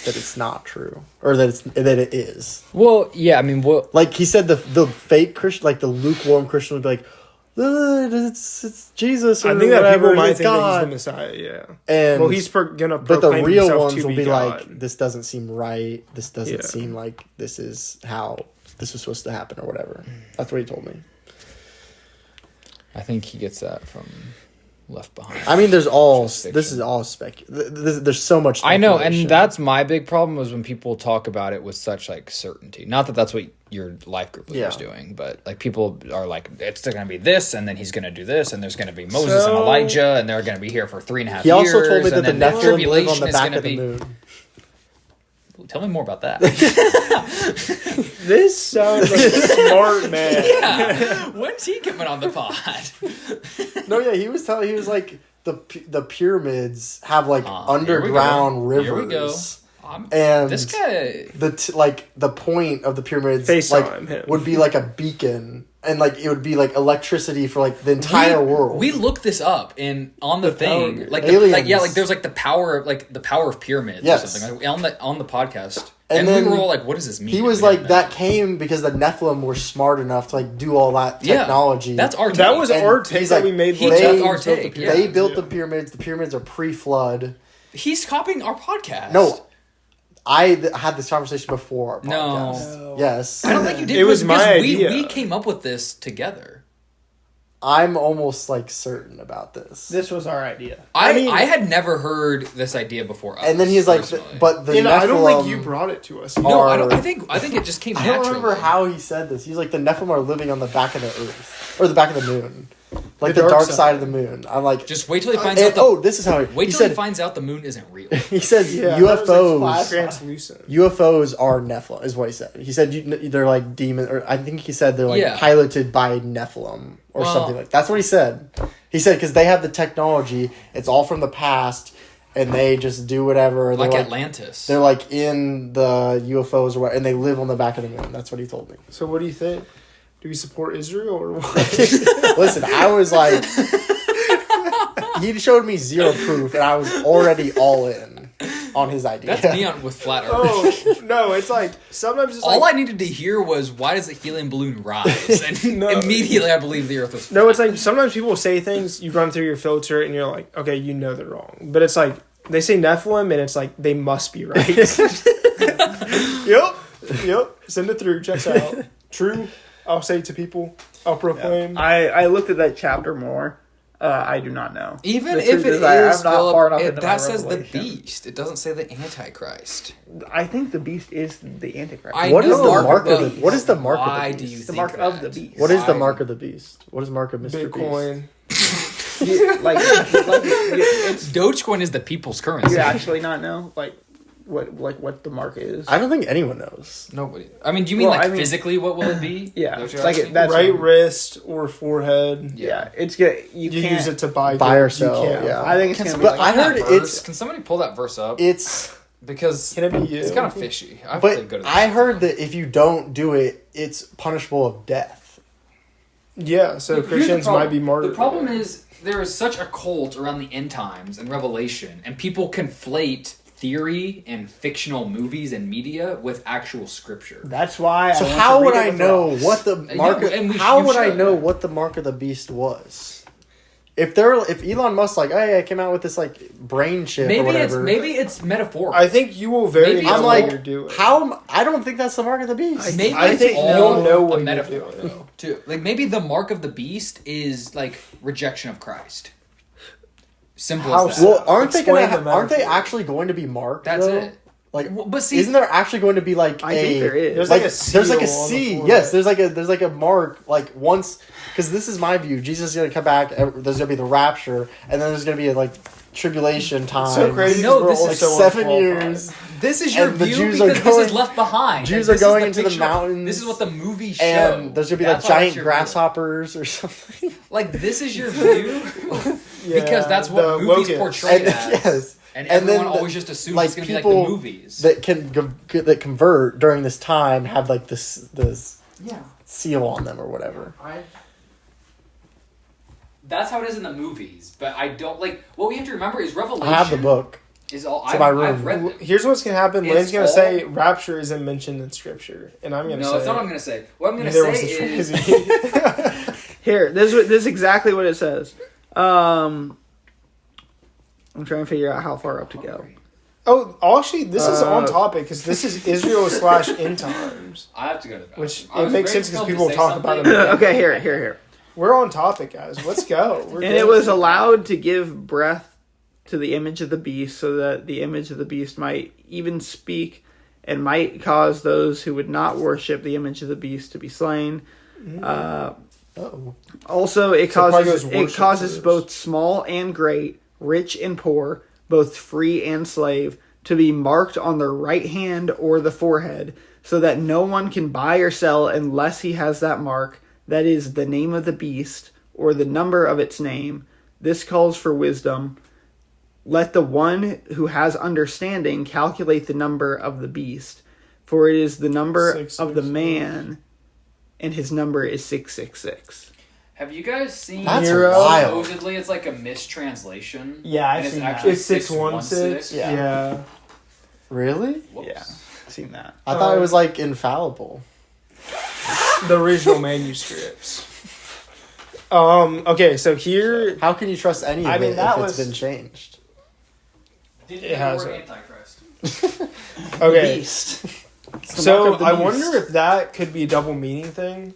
that it's not true, or that it is." Well, yeah, I mean, well, Like he said, the fake Christian, like the lukewarm Christian, would be like, "It's Jesus." Or I think that whatever, people might it's think that God. he's the Messiah, yeah. And Well, he's gonna but proclaim the real himself ones to will be God. like, "This doesn't seem right. This doesn't Yeah. seem like this is how this was supposed to happen, or whatever." That's what he told me. I think he gets that from Left Behind. I mean, there's all Just this fiction. is all there's so much. I know, speculation. and that's my big problem was when people talk about it with such like certainty. Not that that's what your life group leader is Yeah. doing, but like people are like, it's going to be this, and then he's going to do this, and there's going to be Moses and So- Elijah, and they're going to be here for 3.5 He years. also told me that and the then the Nephilim live tribulation on the is back going to of the be. moon. Tell me more about that. This sounds like a smart man. Yeah. When's he coming on the pod? No, yeah, he was like, the pyramids have like underground Here we go. rivers. And this guy, the point of the pyramids FaceTime him. would be like a beacon, and like it would be like electricity for like the entire world. We looked this up and on the thing, like aliens. there's like the power of pyramids or something like, on the podcast, and then we were all like, "What does this mean?" He was like, that came because the Nephilim were smart enough to like do all that technology. That's our take. That was And our take he's that like, we made. That's our take. They built the pyramids. The pyramids are pre-flood. He's copying our podcast. No, I had this conversation before our podcast. No. Yes. I don't think you did. It was because my idea. We came up with this together. I'm almost like certain about this. This was our idea. I mean- had never heard this idea before. And then he's like, personally. but the Nephilim. I don't think you brought it to us. no, I don't. are- I think it just came I naturally. don't remember how he said this. He's like, the Nephilim are living on the back of the earth. Or the back of the moon. Like the dark side of the moon. I'm like... Just wait till he finds and, out. this is how Wait he till he said, finds out the moon isn't real. he said That was, UFOs... translucent. UFOs are Nephilim, is what he said. He said they're like demon, or I think he said they're like Yeah. piloted by Nephilim or Well- something like. That's what he said. He said because they have the technology, it's all from the past, and they just do whatever. Like they're Atlantis. They're like in the UFOs or what, and they live on the back of the moon. That's what he told me. So what do you think? Do we support Israel or what? Listen, I was like, he showed me zero proof, and I was already all in on his idea. That's me on with flat Earth. Oh no! It's like sometimes it's All like I needed to hear was, "Why does the helium balloon rise?" And No. immediately I believe the Earth was flat. no. It's like sometimes people say things, you run through your filter, and you're like, okay, you know they're wrong. But it's like they say Nephilim, and it's like they must be right. Yep. Send it through. Checks out. True. I'll say to people. I'll proclaim. I looked at that chapter more. I do not know. Even The if truth it is, I'm is, not Philip, far enough into my that says the revelation. beast. It doesn't say the Antichrist. I think the beast is the Antichrist. What is know, the mark of but the? What is the mark why of the do you beast? the think mark of that? the beast. What is the Why? mark of the beast? What is the mark of Mr. Bitcoin. It's Dogecoin is the people's currency. you actually not know what the mark is. I don't think anyone knows. Nobody. I mean, do you mean Well, physically? What will it be? Yeah, Is that what you're like asking? that's Right wrist or forehead. Yeah, it's good. You You can't use it to buy or goods. You sell, can't. yeah. I think it's Can gonna be somebody But I like find heard that verse? it's- Can somebody pull that verse up? It's Because Can it be you? it's kind of fishy. I have to go but to the I heard that if you don't do it, it's punishable of death. Yeah. So Christians might be martyred. The problem is there is such a cult around the end times and Revelation, and people conflate theory and fictional movies and media with actual scripture. That's why. So I want how to would read it I with know Ross. what the mark? and How you would I should. know what the mark of the beast was? If Elon Musk like, hey, I came out with this like brain chip or whatever. Maybe it's metaphorical. I think you will very Maybe know it's what like, you're doing. how? I don't think that's the mark of the beast. Maybe I it's think all you'll know a what you're metaphor doing. though. Too. Like maybe the mark of the beast is like rejection of Christ. Simple How as so? that. Well, aren't they Explain gonna? the Aren't they metaphor. actually going to be marked? That's though? it. Like, Well, but see, isn't there actually going to be like I think there is. There's like like a there's like a seal on the C. forehead. Yes, there's like a mark. Like once, because this is my view. Jesus is gonna come back. There's gonna be the rapture, and then there's gonna be a like tribulation time. So crazy. No, because we're this all is so 7 unqualified. years, this is your and the view Jews are because this is going- left behind. Jews Like, are this is going into the fictional- mountains, This is what the movie show. and there's gonna be like That's why that's giant your view. grasshoppers or something. Like this is your view Yeah, because that's what the movies Woken. portray And as. yes, And and then everyone the- always just assumes like it's gonna be like people the movies. that that convert during this time have like this Yeah. seal on them or whatever. That's how it is in the movies, but I don't like. What we have to remember is Revelation. I have the book. Is all It's in my room. I've read them. Here's what's gonna happen. It's Lane's gonna all- say rapture isn't mentioned in scripture, and I'm gonna No, say that's not what I'm gonna say. What I'm gonna neither was say the is Trinity. Here, this is exactly what it says. I'm trying to figure out how far up to go. Oh, actually, this is on topic because this is Israel / end times, I have to go to the bathroom. which I it was makes very sense because compelled to people say talk about it. something. Okay, here. We're on topic, guys. Let's go. We're And good. it was allowed to give breath to the image of the beast, so that the image of the beast might even speak, and might cause those who would not worship the image of the beast to be slain. Also, it So it probably causes goes it worship causes first. both small and great, rich and poor, both free and slave, to be marked on their right hand or the forehead, so that no one can buy or sell unless he has that mark, that is, the name of the beast, or the number of its name. This calls for wisdom. Let the one who has understanding calculate the number of the beast, for it is the number of the man, and his number is 666. Have you guys seen? That's Nero? wild. Supposedly, it's like a mistranslation. Yeah, I've and it's seen that. actually It's 616. 616. Yeah. Really? Whoops. Yeah, I've seen that. I thought it was like infallible. The original manuscripts. Okay, so here How can you trust any of I mean, it that if it's was- been changed? it has a- Antichrist. okay. Beast. So Mark of the I beast. wonder if that could be a double meaning thing.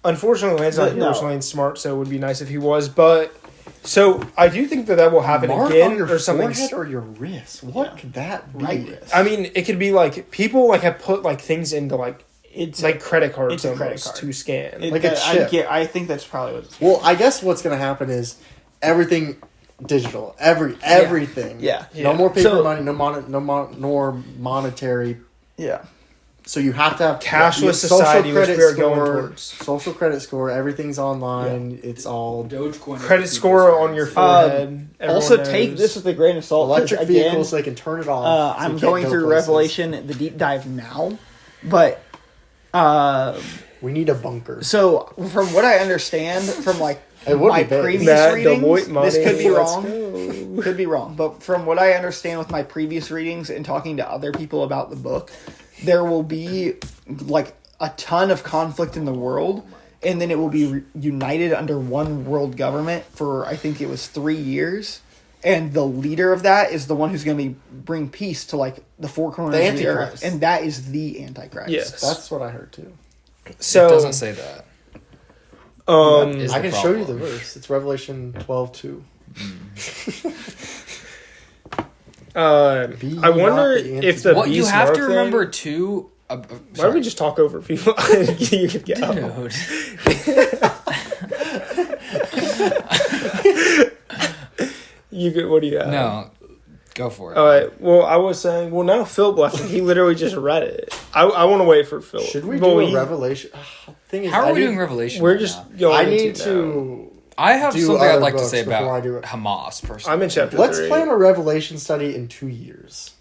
Unfortunately, Lane's not here, No. which Lane's smart, so it would be nice if he was. But so I do think that will happen Mark again, on your or something. forehead or your wrist? What could that be? Right wrist. I mean, it could be like people like have put like things into like It's like credit cards it's a credit almost card. to scan. Like a chip. I think that's probably what it's Well, I guess what's going to happen is everything digital. Everything. Yeah. No more paper So- money. Nor monetary. Yeah. So you have to have Cashless social society, which credit we are going score, towards. Social credit score. Everything's online. It's all Dogecoin. Credit score on your forehead. Everyone Also, take knows. this with a grain of salt. 'cause electric again, vehicles, so they can turn it off. so you I'm can't going go through places. Revelation, the deep dive now, but We need a bunker. so from what I understand from like It would my be big. previous That readings, Deloitte money, this could be let's wrong. go. Could be wrong, but from what I understand with my previous readings and talking to other people about the book, there will be like a ton of conflict in the world, and then it will be united under one world government for I think it was 3 years, and the leader of that is the one who's going to bring peace to like the four corners The of the earth, Antichrist. and that is the Antichrist. Yes. That's what I heard too. So It doesn't say that. Is I the can show you the problem. verse. It's Revelation 12:2. Be I wonder not the if the What you beast have mark to thing- remember too. Why don't we just talk over people? You could get Dude. You could. What do you have? No, go for it. All right. Well, I was saying. Well, now Philip left. He literally just read it. I want to wait for Philip. Should we Well, do a he- Revelation? Thing is, How I are we need- doing Revelation? We're right just now? going. I need into now. to. I have do something I'd other like to books say before about I do it. Hamas. Personally, I'm in chapter. Let's 3. plan a Revelation study in 2 years.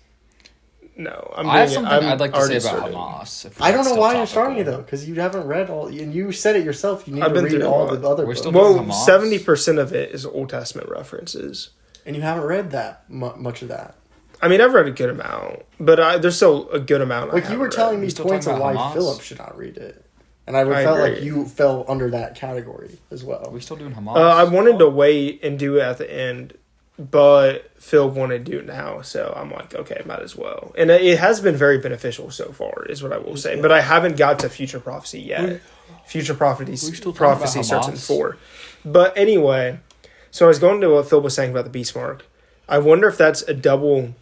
No, I'm. I have doing it. something I'm I'd like to say already about started. Hamas. if I don't that's know still why you're starting it topical. though, because you haven't read all. And you said it yourself. You need I've to been read through all a lot. the other We're books, still Well, doing Hamas. 70% of it is Old Testament references. and you haven't read that much of that. I mean, I've read a good amount, but there's still a good amount. Like you were telling me still points of talking why about Hamas? Philip should not read it, and I I felt agree. like you fell under that category as Are well. we still doing Hamas? I wanted to wait and do it at the end, but Phil wanted to do it now, so I'm like, okay, might as well. And it has been very beneficial so far, is what I will say. But I haven't got to future prophecy yet. Future prophecy still talking prophecy about starts in Hamas? 4. But anyway, so I was going to what Phil was saying about the beast mark. I wonder if that's a double.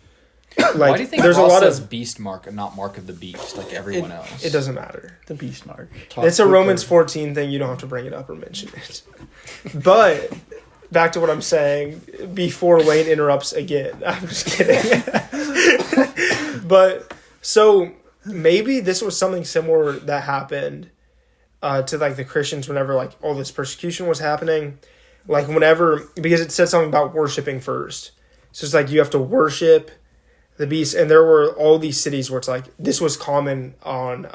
Like, Why do you think there's a Paul lot says of. beast mark and not mark of the beast like everyone else? It doesn't matter. The beast mark. It's a Romans 14 thing. You don't have to bring it up or mention it. But back to what I'm saying before Wayne interrupts again. I'm just kidding. But so maybe this was something similar that happened to like the Christians whenever like all this persecution was happening. Like whenever, because it said something about worshiping first. So it's like you have to worship the beast. And there were all these cities where it's like this was common on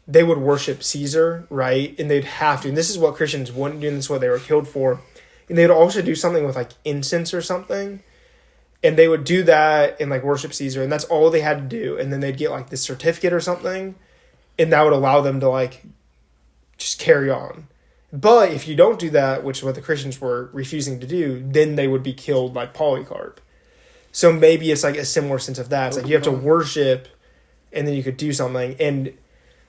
they would worship Caesar, right? And they'd have to. And this is what Christians wouldn't do, and this is what they were killed for. And they'd also do something with like incense or something. And they would do that and like worship Caesar, and that's all they had to do. And then they'd get like this certificate or something, and that would allow them to like just carry on. But if you don't do that, which is what the Christians were refusing to do, then they would be killed like Polycarp. So maybe it's like a similar sense of that. It's like you have to worship, and then you could do something. And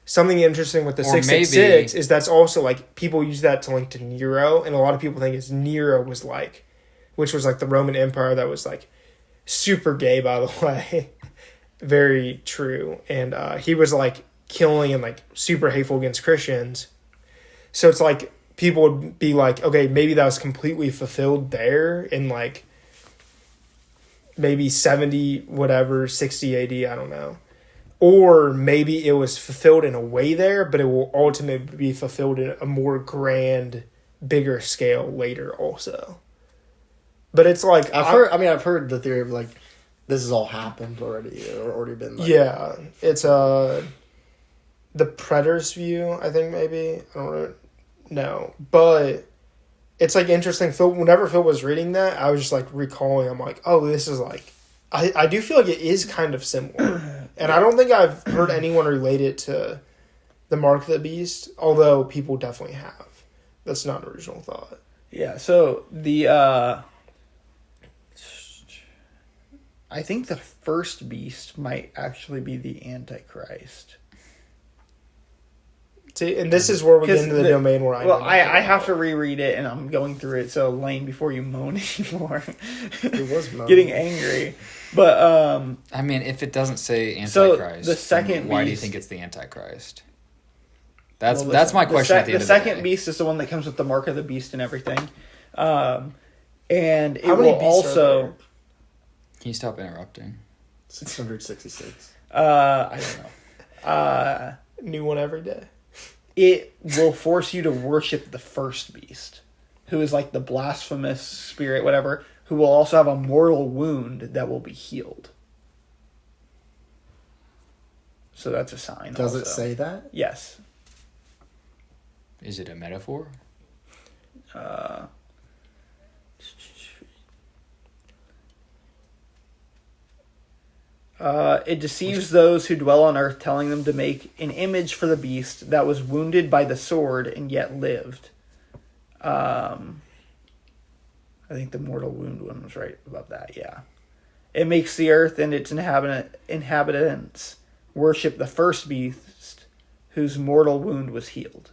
something interesting with the Or 666 maybe- is that's also like people use that to link to Nero, and a lot of people think it's Nero was like, which was like the Roman Empire that was like super gay, by the way. Very true. And he was like killing and like super hateful against Christians. So it's like people would be like, okay, maybe that was completely fulfilled there in like maybe 70, whatever, 60 AD, I don't know. Or maybe it was fulfilled in a way there, but it will ultimately be fulfilled in a more grand, bigger scale later also. But it's like I've heard the theory of like this has all happened already or already been. Like, yeah, it's the Predator's view. I think maybe I don't really know, but it's like interesting. Whenever Phil was reading that, I was just like recalling. I'm like, oh, this is like. I do feel like it is kind of similar, and I don't think I've heard anyone relate it to the Mark of the Beast, although people definitely have. That's not an original thought. Yeah, so the I think the first beast might actually be the Antichrist. See, and this is where we get into the domain where I have to reread it, and I'm going through it. So Lane, before you moan anymore, it was moaning. getting angry. But I mean, if it doesn't say Antichrist, so the second then why do you beast- think it's the Antichrist? That's my question. At the end the of the second day. beast is the one that comes with the mark of the beast and everything, and it How many will beasts also. are Can you stop interrupting? 666. I don't know. new one every day. It will force you to worship the first beast, who is like the blasphemous spirit, whatever, who will also have a mortal wound that will be healed. So that's a sign. Does it also. say that? Yes. Is it a metaphor? It deceives those who dwell on earth, telling them to make an image for the beast that was wounded by the sword and yet lived. I think the mortal wound one was right above that, yeah. It makes the earth and its inhabitants worship the first beast whose mortal wound was healed.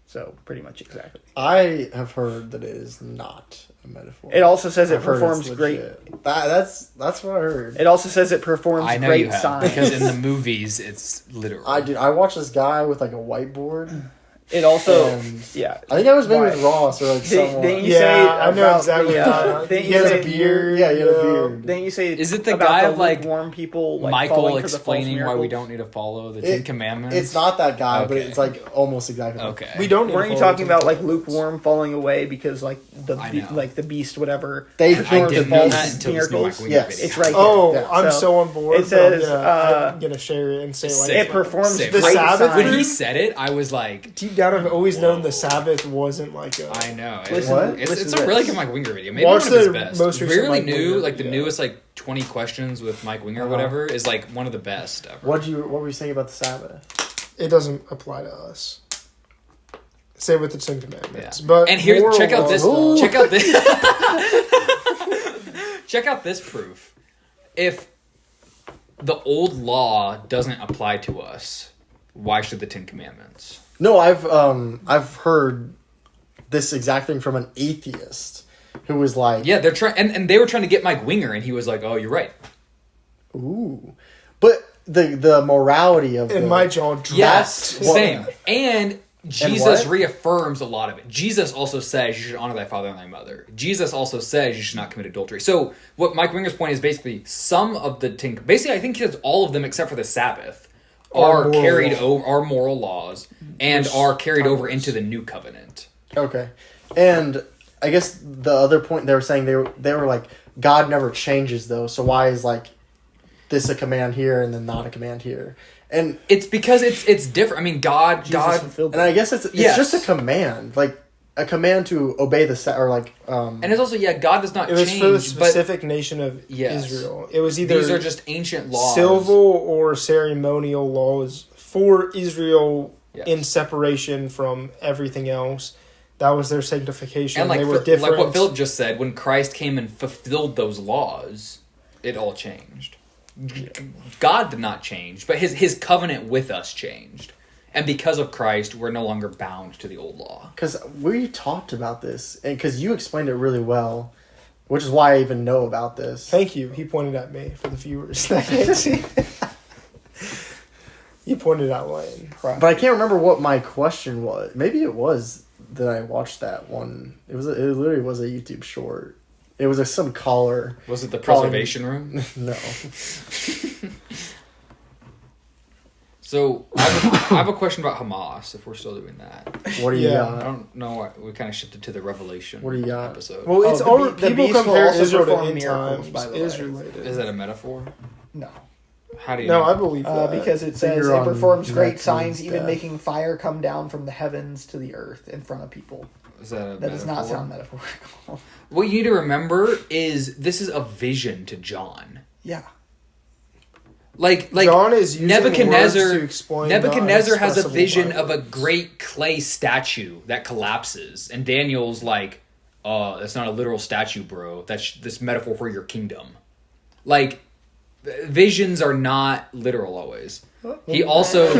So, pretty much exactly. I have heard that it is not a metaphor. It also says it I've heard performs it's great... legit. That's what I heard. It also says it performs I know you great have signs. because in the movies it's literal. I watched this guy with like a whiteboard. It also... And yeah. I think I was maybe Why? with Ross or like someone. Didn't you Yeah, say I know about exactly the, what you're talking about. didn't He you has say a beard. Yeah, he had a beard. Didn't you say Is it the about guy the of, like, lukewarm people like Michael falling for the false explaining why we miracles? don't need to follow the Ten Commandments. It's not that guy, but Okay. it's like almost exactly. Like Okay. We don't. Need Weren't to you follow talking the about like Commandments. lukewarm falling away because like I know. like the beast whatever They I performed didn't the know false that until this new miracles? Mike Winger Yes. video. It's right Oh, here. I'm so on board. it says, I'm gonna share it and say like it performs Save the it. great Sabbath. signs. When he said it, I was like, deep down. I've always known the Sabbath wasn't like a. I know. Listen- What? It's listen a to really this. good Mike Winger video. Maybe Watch one of his the best. most recent Really Mike new, Winger like the video. newest like 20 questions with Mike Winger or whatever is like one of the best ever. What were you saying about the Sabbath? It doesn't apply to us. Same with the Ten Commandments. Yeah. But And here's moral check out this laws- check out this check out this proof. If the old law doesn't apply to us, why should the Ten Commandments? No, I've heard this exact thing from an atheist who was like, Yeah, they're trying and they were trying to get Mike Winger and he was like, "Oh, you're right." ooh, but the morality of And the, my jaw dropped. Yes, what- same. And Jesus what? reaffirms a lot of it. Jesus also says you should honor thy father and thy mother. Jesus also says you should not commit adultery. So what Mike Winger's point is basically some of the basically I think he says all of them except for the Sabbath Are are moral carried law. over are moral laws and are carried over into the new covenant. Okay, and I guess the other point they were saying they were like God never changes though, so why is like this a command here and then not a command here? And It's because it's different. I mean, God fulfilled and I guess it's Yes. just a command, like a command to obey the or like and it's also God does not It was change. for the but specific nation of Yes. Israel. It was either these are just ancient laws. civil or ceremonial laws for Israel Yes. in separation from everything else. That was their sanctification. And like, they were different. like what Philip just said, when Christ came and fulfilled those laws, it all changed. God did not change, but his covenant with us changed. And because of Christ, we're no longer bound to the old law. because we talked about this and because you explained it really well, which is why I even know about this. Thank you. He pointed at me for the viewers that can't see. He pointed out Lane. But I can't remember what my question was. Maybe it was that I watched that one. It literally was a YouTube short. It was some caller. Was it the Calling- preservation room? No. So I have a question about Hamas. If we're still doing that, What do you Yeah. I got? don't know. We kind of shifted to the Revelation. What do you got? Episode? Well, it's the all be- the people beast will compare also Israel to perform end miracles, times. by the Is way. related. Is that a metaphor? No. How do you? No, know? I believe that. Because it says Finger it on performs great neck signs, means even death. making fire come down from the heavens to the earth in front of people. Is that a That does not metaphor? sound metaphorical. What you need to remember is this is a vision to John. Yeah. Like John is using Nebuchadnezzar. words to explain Nebuchadnezzar the has a inexpressible vision of a language. great clay statue that collapses, and Daniel's like, that's not a literal statue, bro. That's this metaphor for your kingdom." Like, visions are not literal always. He also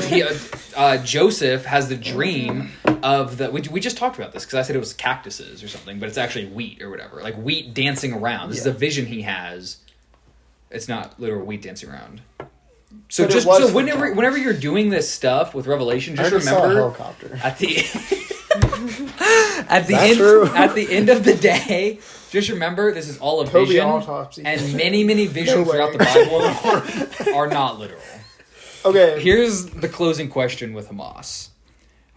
Joseph has the dream of the. We just talked about this because I said it was cactuses or something, but it's actually wheat or whatever, like wheat dancing around. This is a vision he has. It's not literal wheat dancing around. So But it just was so for whenever you're doing this stuff with Revelation, I just just saw a remember helicopter. at the That's true. at the end of the day, just remember this is all a Kobe vision, autopsy. and many visions No throughout way. the Bible are not literal. Okay. Here's the closing question with Hamas.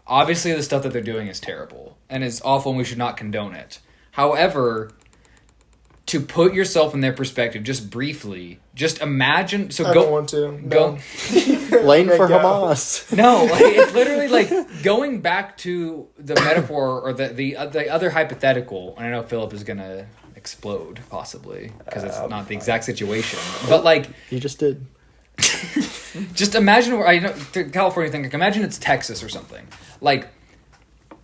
Obviously, the stuff that they're doing is terrible and is awful, and we should not condone it. However, to put yourself in their perspective, just briefly, just imagine. So I go don't want to. go. Lane for Go. Hamas. No, like, it's literally like going back to the metaphor or the other hypothetical. And I know Philip is gonna explode possibly because it's not the exact situation. But like, You just did. just imagine where I know the California thing. Like, imagine it's Texas or something. Like,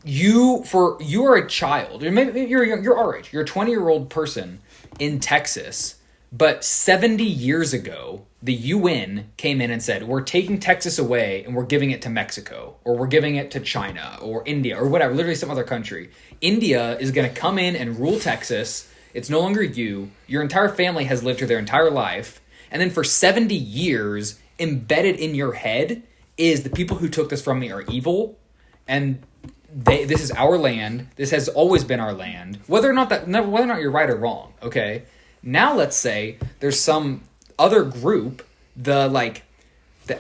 you are a child. You're our age. You're a 20-year-old person in Texas. But 70 years ago, the UN came in and said, we're taking Texas away and we're giving it to Mexico, or we're giving it to China or India or whatever, literally some other country. India is going to come in and rule Texas. It's no longer you. Your entire family has lived here their entire life. And then for 70 years, embedded in your head is the people who took this from me are evil. And this is our land. This has always been our land. Whether or not you're right or wrong, okay? Now let's say there's some other group, the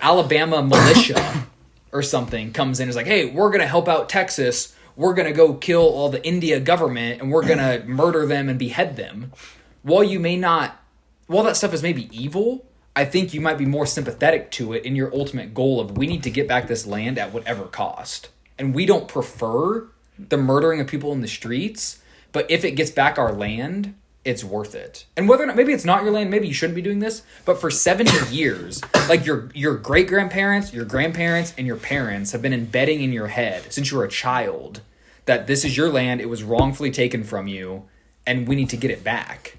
Alabama militia or something comes in and is like, hey, we're going to help out Texas. We're going to go kill all the India government and we're going to murder them and behead them. While that stuff is maybe evil, I think you might be more sympathetic to it in your ultimate goal of we need to get back this land at whatever cost. And we don't prefer the murdering of people in the streets, but if it gets back our land, it's worth it. And whether or not, maybe it's not your land, maybe you shouldn't be doing this, but for 70 years, like your great-grandparents, your grandparents, and your parents have been embedding in your head since you were a child that this is your land, it was wrongfully taken from you, and we need to get it back.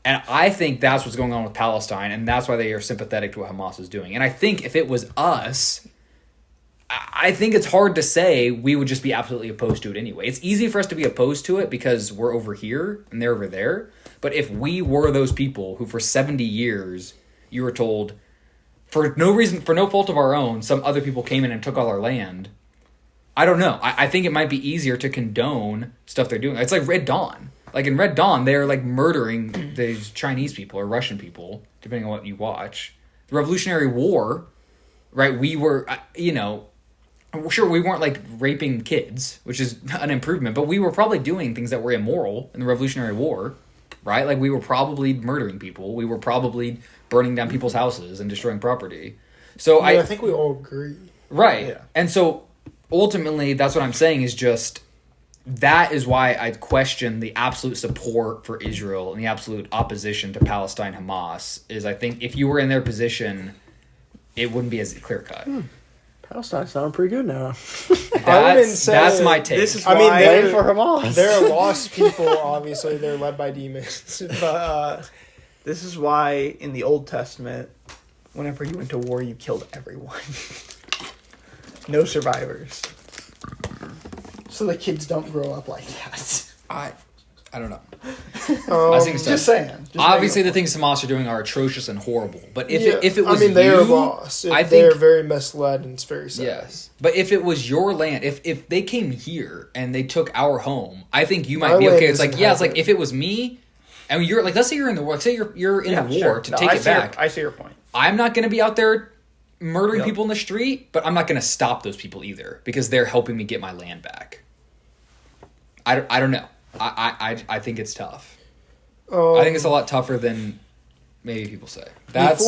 And I think that's what's going on with Palestine, and that's why they are sympathetic to what Hamas is doing. And I think if it was us, I think it's hard to say we would just be absolutely opposed to it anyway. It's easy for us to be opposed to it because we're over here and they're over there. But if we were those people who for 70 years you were told, for no reason, for no fault of our own, some other people came in and took all our land, I don't know. I think it might be easier to condone stuff they're doing. It's like Red Dawn. Like in Red Dawn, they're like murdering these Chinese people or Russian people, depending on what you watch. The Revolutionary War, right? We were, sure, we weren't like raping kids, which is an improvement, but we were probably doing things that were immoral in the Revolutionary War, right? Like we were probably murdering people. We were probably burning down people's houses and destroying property. So I think we all agree. Right. Yeah. And so ultimately, that's what I'm saying is just that is why I question the absolute support for Israel and the absolute opposition to Palestine Hamas is I think if you were in their position, it wouldn't be as clear cut. Palestine sounding pretty good now. I wouldn't say That's my take. This is I mean, why Lane for Hamas. They're lost people, obviously. They're led by demons. But this is why in the Old Testament, whenever you went to war, you killed everyone. No survivors. So the kids don't grow up like that. I don't know. um, I think so. Just saying. Just Obviously, bring the things Hamas are doing are atrocious and horrible. But if yeah, it was I mean, they you, are lost. I They're think very misled, and it's very sad. yes. But if it was your land, if they came here and they took our home, I think you might My be land okay. It's like isn't yeah, it's like happening. if it was me, and you're like, let's say you're in the war, like say you're in a war to take I it back. I see your point. I'm not going to be out there murdering people in the street, but I'm not going to stop those people either because they're helping me get my land back. I don't know. I think it's tough. I think it's a lot tougher than maybe people say. That's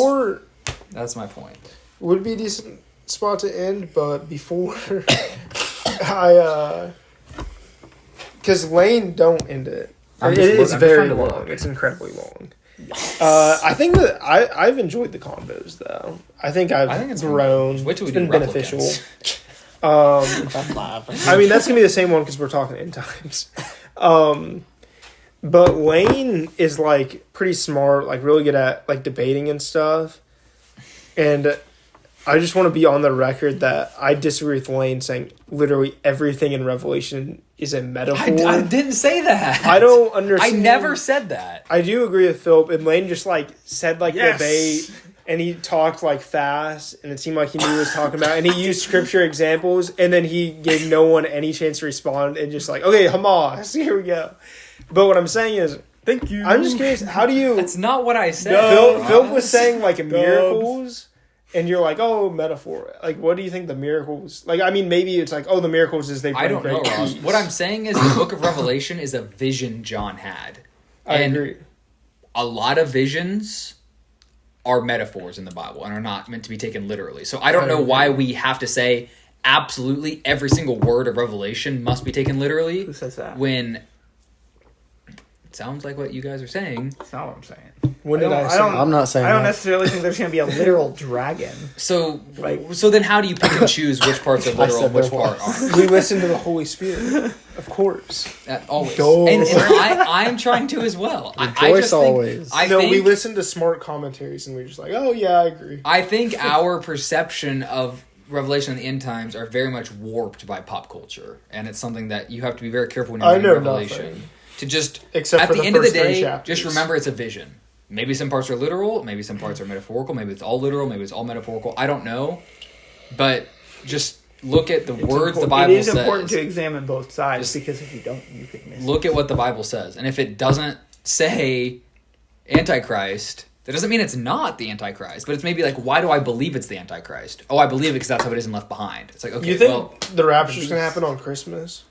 my point. Would be a decent spot to end, but before because Lane don't end it. It's very long. It's incredibly long. I think that I've enjoyed the combos though. I think it's grown. Wait till we it's been do beneficial. replicants. I mean, that's gonna be the same one because we're talking end times. But Lane is like pretty smart, like really good at like debating and stuff. And I just want to be on the record that I disagree with Lane saying literally everything in Revelation is a metaphor. I didn't say that. I don't understand. I never said that. I do agree with Philip, and Lane just like said like debate, and he talked like fast, and it seemed like he knew what he was talking about, and he used scripture examples, and then he gave no one any chance to respond, and just like, okay, Hamas, here we go. But what I'm saying is, Thank you. I'm just curious, how do you? That's not what I said. Philip was saying like miracles. And you're like, oh, metaphor. Like, what do you think the miracles... Like, I mean, maybe it's like, oh, the miracles is they bring I don't know, great Ross. peace. What I'm saying is the book of Revelation is a vision John had. I agree. A lot of visions are metaphors in the Bible and are not meant to be taken literally. So I don't know why we have to say absolutely every single word of Revelation must be taken literally. Who says that? When it sounds like what you guys are saying. That's not what I'm saying. When did I say I'm not saying I don't that. necessarily think there's going to be a literal dragon. So Like- so then how do you pick and choose which parts are literal and which there part was. aren't? We listen to the Holy Spirit, of course. Always. Go. And I'm trying to as well. I Rejoice just think, always. I No, think, we listen to smart commentaries, and we're just like, oh, yeah, I agree. I think our perception of Revelation and the end times are very much warped by pop culture, and it's something that you have to be very careful when you're I reading know Revelation. nothing. To just Except at for the the end of the first three day, chapters. just remember it's a vision. Maybe some parts are literal, maybe some parts are metaphorical, maybe it's all literal, maybe it's all metaphorical. I don't know, but just look at the words the Bible It is says. important to examine both sides because if you don't, you could miss Look at what the Bible says, and if it doesn't say Antichrist, that doesn't mean it's not the Antichrist, but it's maybe like, why do I believe it's the Antichrist? Oh, I believe it because that's how it is in Left Behind. It's like, okay, You think well, the rapture's going to happen on Christmas?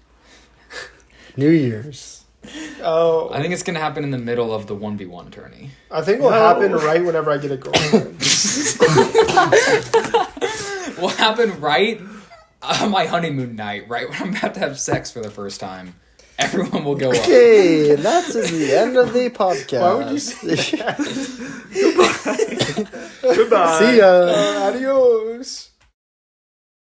New Year's. Oh, I think it's going to happen in the middle of the 1v1 tourney. I think it'll happen right whenever I get a girlfriend. Will happen right on my honeymoon night, right when I'm about to have sex for the first time. Everyone will go up. Okay, that's the end of the podcast. Why would you say that? Goodbye. See ya. Adios.